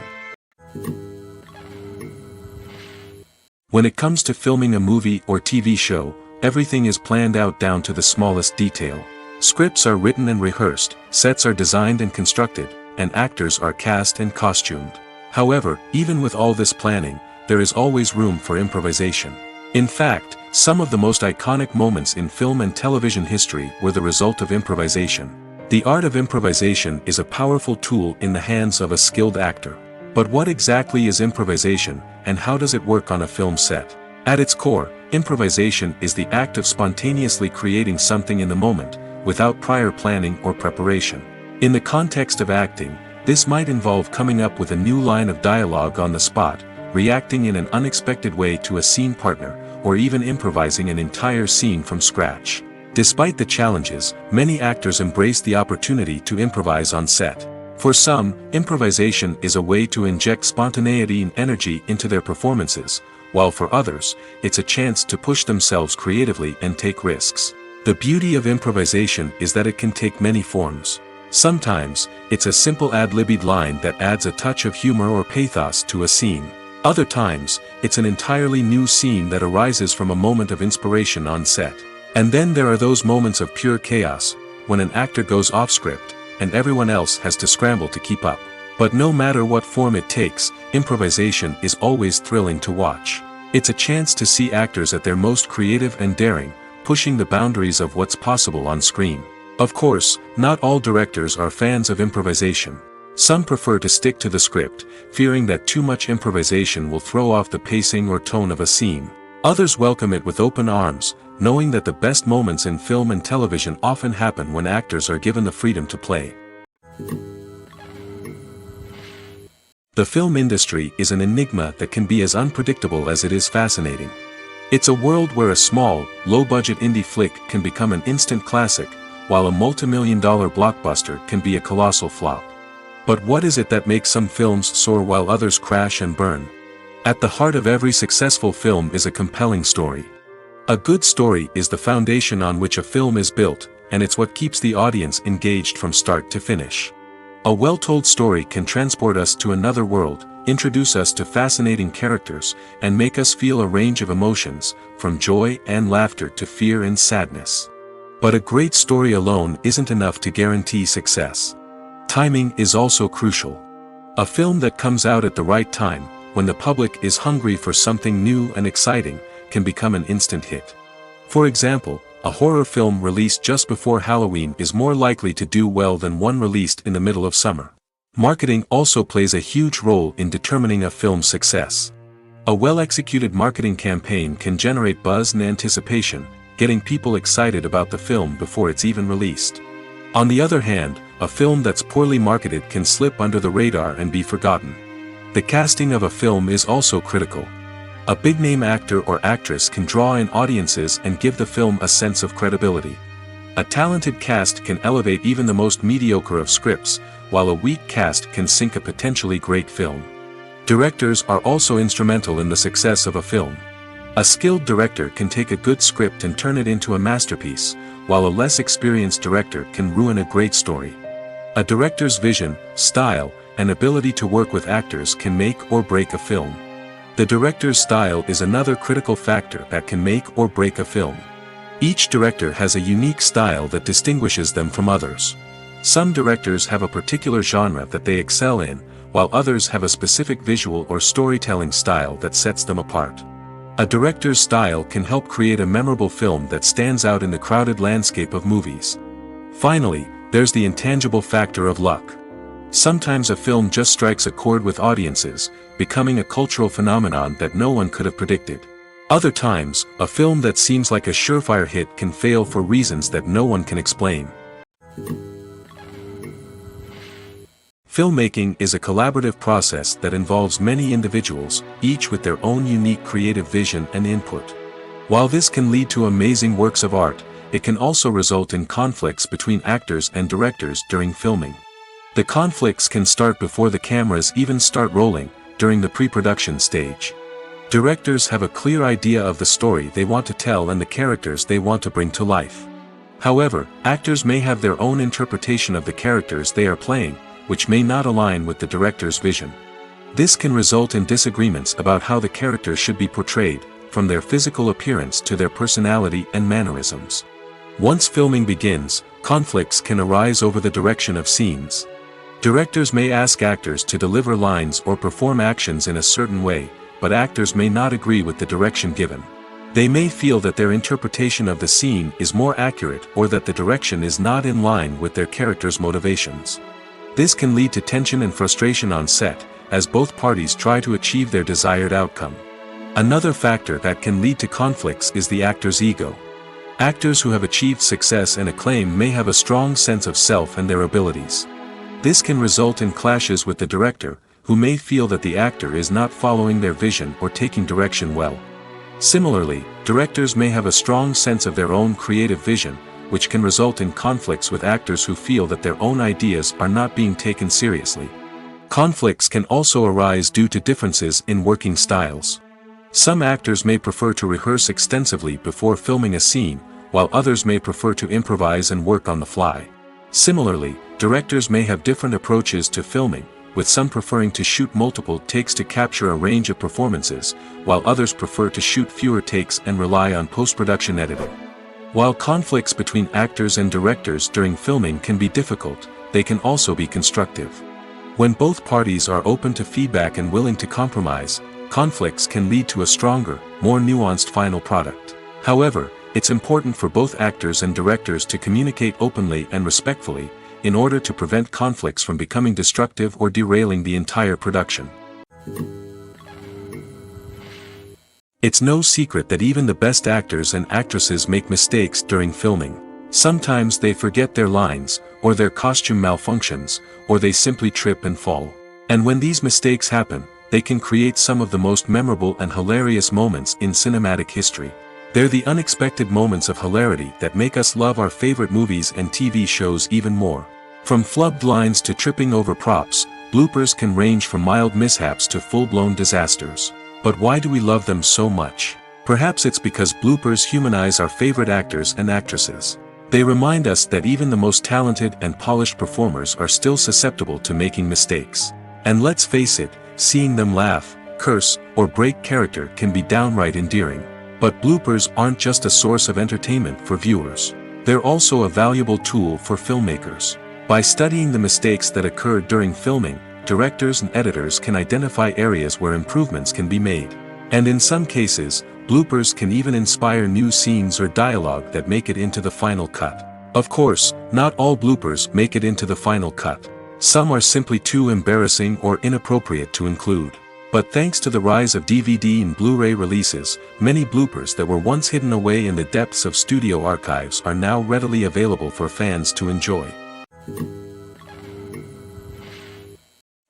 When it comes to filming a movie or TV show, everything is planned out down to the smallest detail. Scripts are written and rehearsed, sets are designed and constructed, and actors are cast and costumed. However, even with all this planning, there is always room for improvisation. In fact, Some of the most iconic moments in film and television history were the result of improvisation. The art of improvisation is a powerful tool in the hands of a skilled actor. But what exactly is improvisation, and how does it work on a film set? At its core, improvisation is the act of spontaneously creating something in the moment, without prior planning or preparation. In the context of acting, this might involve coming up with a new line of dialogue on the spot, reacting in an unexpected way to a scene partner, or even improvising an entire scene from scratch. Despite the challenges, many actors embrace the opportunity to improvise on set. For some, improvisation is a way to inject spontaneity and energy into their performances, while for others, it's a chance to push themselves creatively and take risks. The beauty of improvisation is that it can take many forms. Sometimes, it's a simple ad-libbed line that adds a touch of humor or pathos to a scene. Other times, it's an entirely new scene that arises from a moment of inspiration on set. And then there are those moments of pure chaos, when an actor goes off script, and everyone else has to scramble to keep up. But no matter what form it takes, improvisation is always thrilling to watch. It's a chance to see actors at their most creative and daring, pushing the boundaries of what's possible on screen. Of course, not all directors are fans of improvisation. Some prefer to stick to the script, fearing that too much improvisation will throw off the pacing or tone of a scene. Others welcome it with open arms, knowing that the best moments in film and television often happen when actors are given the freedom to play. The film industry is an enigma that can be as unpredictable as it is fascinating. It's a world where a small, low-budget indie flick can become an instant classic, while a multi-million-dollar blockbuster can be a colossal flop. But what is it that makes some films soar while others crash and burn? At the heart of every successful film is a compelling story. A good story is the foundation on which a film is built, and it's what keeps the audience engaged from start to finish. A well-told story can transport us to another world, introduce us to fascinating characters, and make us feel a range of emotions, from joy and laughter to fear and sadness. But a great story alone isn't enough to guarantee success. Timing is also crucial. A film that comes out at the right time, when the public is hungry for something new and exciting, can become an instant hit. For example, a horror film released just before Halloween is more likely to do well than one released in the middle of summer. Marketing also plays a huge role in determining a film's success. A well-executed marketing campaign can generate buzz and anticipation, getting people excited about the film before it's even released. On the other hand, a film that's poorly marketed can slip under the radar and be forgotten. The casting of a film is also critical. A big-name actor or actress can draw in audiences and give the film a sense of credibility. A talented cast can elevate even the most mediocre of scripts, while a weak cast can sink a potentially great film. Directors are also instrumental in the success of a film. A skilled director can take a good script and turn it into a masterpiece, while a less experienced director can ruin a great story. A director's vision, style, and ability to work with actors can make or break a film. The director's style is another critical factor that can make or break a film. Each director has a unique style that distinguishes them from others. Some directors have a particular genre that they excel in, while others have a specific visual or storytelling style that sets them apart. A director's style can help create a memorable film that stands out in the crowded landscape of movies. Finally, there's the intangible factor of luck. Sometimes a film just strikes a chord with audiences, becoming a cultural phenomenon that no one could have predicted. Other times, a film that seems like a surefire hit can fail for reasons that no one can explain. Filmmaking is a collaborative process that involves many individuals, each with their own unique creative vision and input. While this can lead to amazing works of art, it can also result in conflicts between actors and directors during filming. The conflicts can start before the cameras even start rolling, during the pre-production stage. Directors have a clear idea of the story they want to tell and the characters they want to bring to life. However, actors may have their own interpretation of the characters they are playing, which may not align with the director's vision. This can result in disagreements about how the characters should be portrayed, from their physical appearance to their personality and mannerisms. Once filming begins, conflicts can arise over the direction of scenes. Directors may ask actors to deliver lines or perform actions in a certain way, but actors may not agree with the direction given. They may feel that their interpretation of the scene is more accurate or that the direction is not in line with their character's motivations. This can lead to tension and frustration on set, as both parties try to achieve their desired outcome. Another factor that can lead to conflicts is the actor's ego. Actors who have achieved success and acclaim may have a strong sense of self and their abilities. This can result in clashes with the director, who may feel that the actor is not following their vision or taking direction well. Similarly, directors may have a strong sense of their own creative vision, which can result in conflicts with actors who feel that their own ideas are not being taken seriously. Conflicts can also arise due to differences in working styles. Some actors may prefer to rehearse extensively before filming a scene, while others may prefer to improvise and work on the fly. Similarly, directors may have different approaches to filming, with some preferring to shoot multiple takes to capture a range of performances, while others prefer to shoot fewer takes and rely on post-production editing. While conflicts between actors and directors during filming can be difficult, they can also be constructive. When both parties are open to feedback and willing to compromise, conflicts can lead to a stronger, more nuanced final product. However, it's important for both actors and directors to communicate openly and respectfully, in order to prevent conflicts from becoming destructive or derailing the entire production. It's no secret that even the best actors and actresses make mistakes during filming. Sometimes they forget their lines, or their costume malfunctions, or they simply trip and fall. And when these mistakes happen, they can create some of the most memorable and hilarious moments in cinematic history. They're the unexpected moments of hilarity that make us love our favorite movies and TV shows even more. From flubbed lines to tripping over props, bloopers can range from mild mishaps to full-blown disasters. But why do we love them so much? Perhaps it's because bloopers humanize our favorite actors and actresses. They remind us that even the most talented and polished performers are still susceptible to making mistakes. And let's face it, seeing them laugh, curse, or break character can be downright endearing. But bloopers aren't just a source of entertainment for viewers. They're also a valuable tool for filmmakers. By studying the mistakes that occurred during filming, directors and editors can identify areas where improvements can be made. And in some cases, bloopers can even inspire new scenes or dialogue that make it into the final cut. Of course, not all bloopers make it into the final cut. Some are simply too embarrassing or inappropriate to include. But thanks to the rise of DVD and Blu-ray releases, many bloopers that were once hidden away in the depths of studio archives are now readily available for fans to enjoy.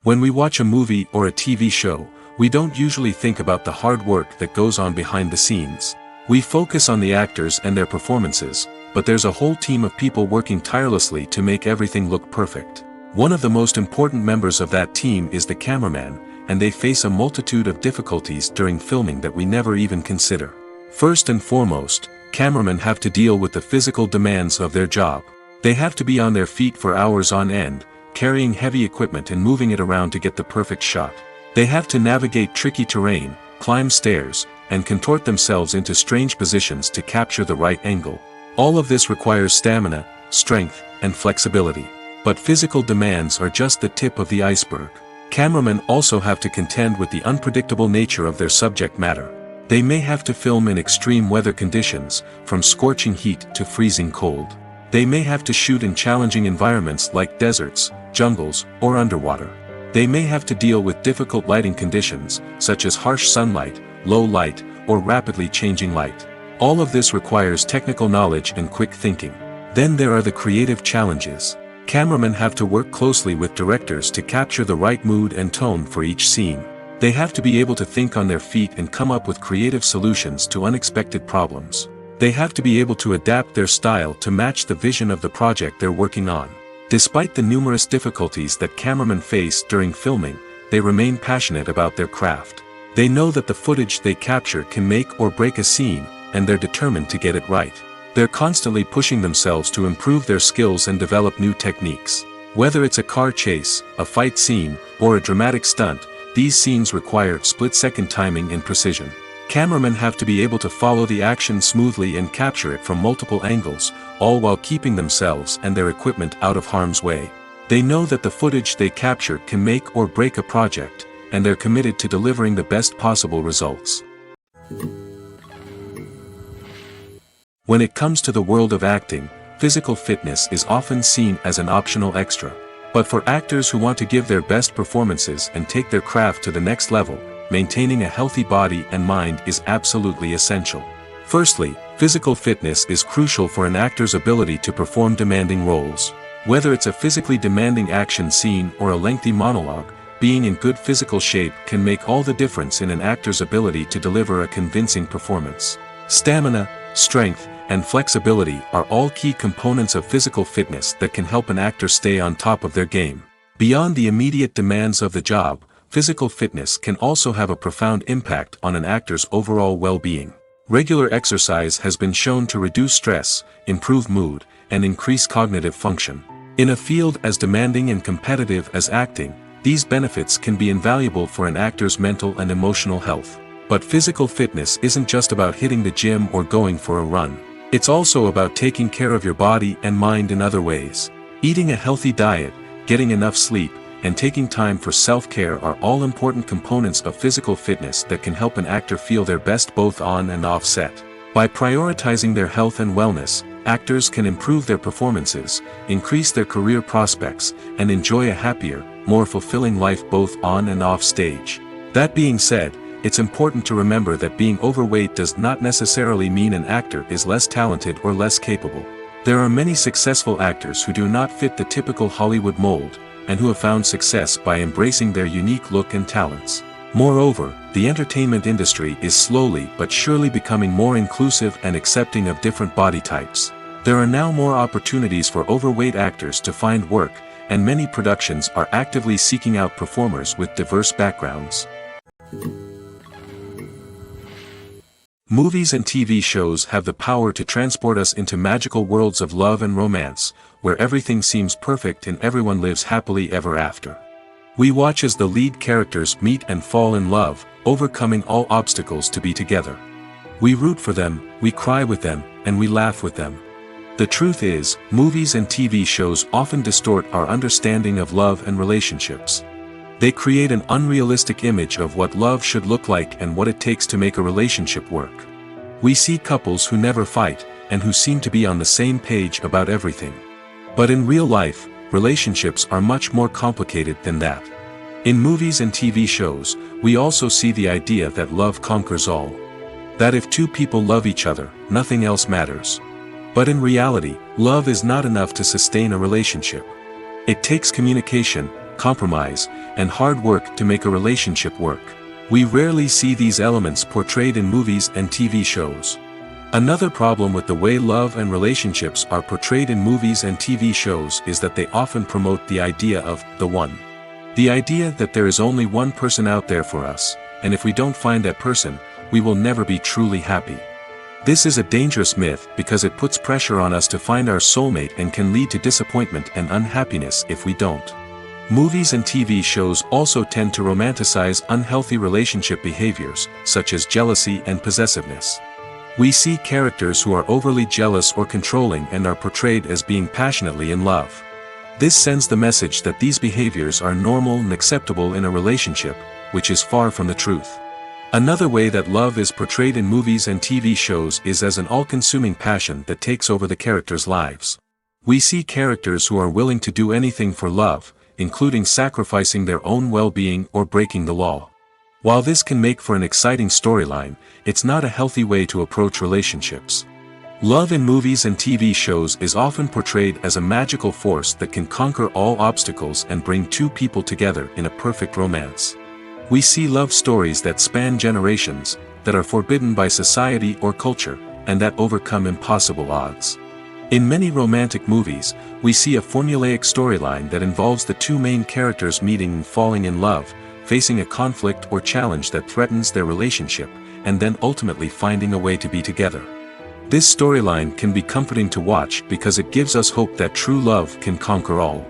When we watch a movie or a TV show, we don't usually think about the hard work that goes on behind the scenes. We focus on the actors and their performances, but there's a whole team of people working tirelessly to make everything look perfect. One of the most important members of that team is the cameraman, and they face a multitude of difficulties during filming that we never even consider. First and foremost, cameramen have to deal with the physical demands of their job. They have to be on their feet for hours on end, carrying heavy equipment and moving it around to get the perfect shot. They have to navigate tricky terrain, climb stairs, and contort themselves into strange positions to capture the right angle. All of this requires stamina, strength, and flexibility. But physical demands are just the tip of the iceberg. Cameramen also have to contend with the unpredictable nature of their subject matter. They may have to film in extreme weather conditions, from scorching heat to freezing cold. They may have to shoot in challenging environments like deserts, jungles, or underwater. They may have to deal with difficult lighting conditions, such as harsh sunlight, low light, or rapidly changing light. All of this requires technical knowledge and quick thinking. Then there are the creative challenges. Cameramen have to work closely with directors to capture the right mood and tone for each scene. They have to be able to think on their feet and come up with creative solutions to unexpected problems. They have to be able to adapt their style to match the vision of the project they're working on. Despite the numerous difficulties that cameramen face during filming, they remain passionate about their craft. They know that the footage they capture can make or break a scene, and they're determined to get it right. They're constantly pushing themselves to improve their skills and develop new techniques. Whether it's a car chase, a fight scene, or a dramatic stunt, these scenes require split-second timing and precision. Cameramen have to be able to follow the action smoothly and capture it from multiple angles, all while keeping themselves and their equipment out of harm's way. They know that the footage they capture can make or break a project, and they're committed to delivering the best possible results. When it comes to the world of acting, physical fitness is often seen as an optional extra. But for actors who want to give their best performances and take their craft to the next level, maintaining a healthy body and mind is absolutely essential. Firstly, physical fitness is crucial for an actor's ability to perform demanding roles. Whether it's a physically demanding action scene or a lengthy monologue, being in good physical shape can make all the difference in an actor's ability to deliver a convincing performance. Stamina, strength, and flexibility are all key components of physical fitness that can help an actor stay on top of their game. Beyond the immediate demands of the job, physical fitness can also have a profound impact on an actor's overall well-being. Regular exercise has been shown to reduce stress, improve mood, and increase cognitive function. In a field as demanding and competitive as acting, these benefits can be invaluable for an actor's mental and emotional health. But physical fitness isn't just about hitting the gym or going for a run. It's also about taking care of your body and mind in other ways. Eating a healthy diet, getting enough sleep, and taking time for self-care are all important components of physical fitness that can help an actor feel their best both on and off set. By prioritizing their health and wellness, actors can improve their performances, increase their career prospects, and enjoy a happier, more fulfilling life both on and off stage. That being said, it's important to remember that being overweight does not necessarily mean an actor is less talented or less capable. There are many successful actors who do not fit the typical Hollywood mold, and who have found success by embracing their unique look and talents. Moreover, the entertainment industry is slowly but surely becoming more inclusive and accepting of different body types. There are now more opportunities for overweight actors to find work, and many productions are actively seeking out performers with diverse backgrounds. Movies and TV shows have the power to transport us into magical worlds of love and romance, where everything seems perfect and everyone lives happily ever after. We watch as the lead characters meet and fall in love, overcoming all obstacles to be together. We root for them, we cry with them, and we laugh with them. The truth is, movies and TV shows often distort our understanding of love and relationships. They create an unrealistic image of what love should look like and what it takes to make a relationship work. We see couples who never fight, and who seem to be on the same page about everything. But in real life, relationships are much more complicated than that. In movies and TV shows, we also see the idea that love conquers all. That if two people love each other, nothing else matters. But in reality, love is not enough to sustain a relationship. It takes communication, compromise, and hard work to make a relationship work. We rarely see these elements portrayed in movies and TV shows. Another problem with the way love and relationships are portrayed in movies and TV shows is that they often promote the idea of the one. The idea that there is only one person out there for us, and if we don't find that person, we will never be truly happy. This is a dangerous myth because it puts pressure on us to find our soulmate and can lead to disappointment and unhappiness if we don't. Movies and TV shows also tend to romanticize unhealthy relationship behaviors, such as jealousy and possessiveness. We see characters who are overly jealous or controlling and are portrayed as being passionately in love. This sends the message that these behaviors are normal and acceptable in a relationship, which is far from the truth. Another way that love is portrayed in movies and TV shows is as an all-consuming passion that takes over the characters' lives. We see characters who are willing to do anything for love, including sacrificing their own well-being or breaking the law. While this can make for an exciting storyline, it's not a healthy way to approach relationships. Love in movies and TV shows is often portrayed as a magical force that can conquer all obstacles and bring two people together in a perfect romance. We see love stories that span generations, that are forbidden by society or culture, and that overcome impossible odds. In many romantic movies, we see a formulaic storyline that involves the two main characters meeting and falling in love, facing a conflict or challenge that threatens their relationship, and then ultimately finding a way to be together. This storyline can be comforting to watch because it gives us hope that true love can conquer all.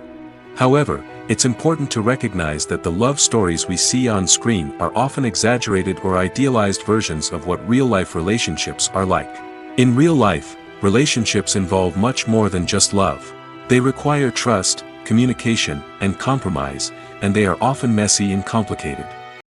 However, it's important to recognize that the love stories we see on screen are often exaggerated or idealized versions of what real-life relationships are like. In real life, relationships involve much more than just love. They require trust, communication, and compromise, and they are often messy and complicated.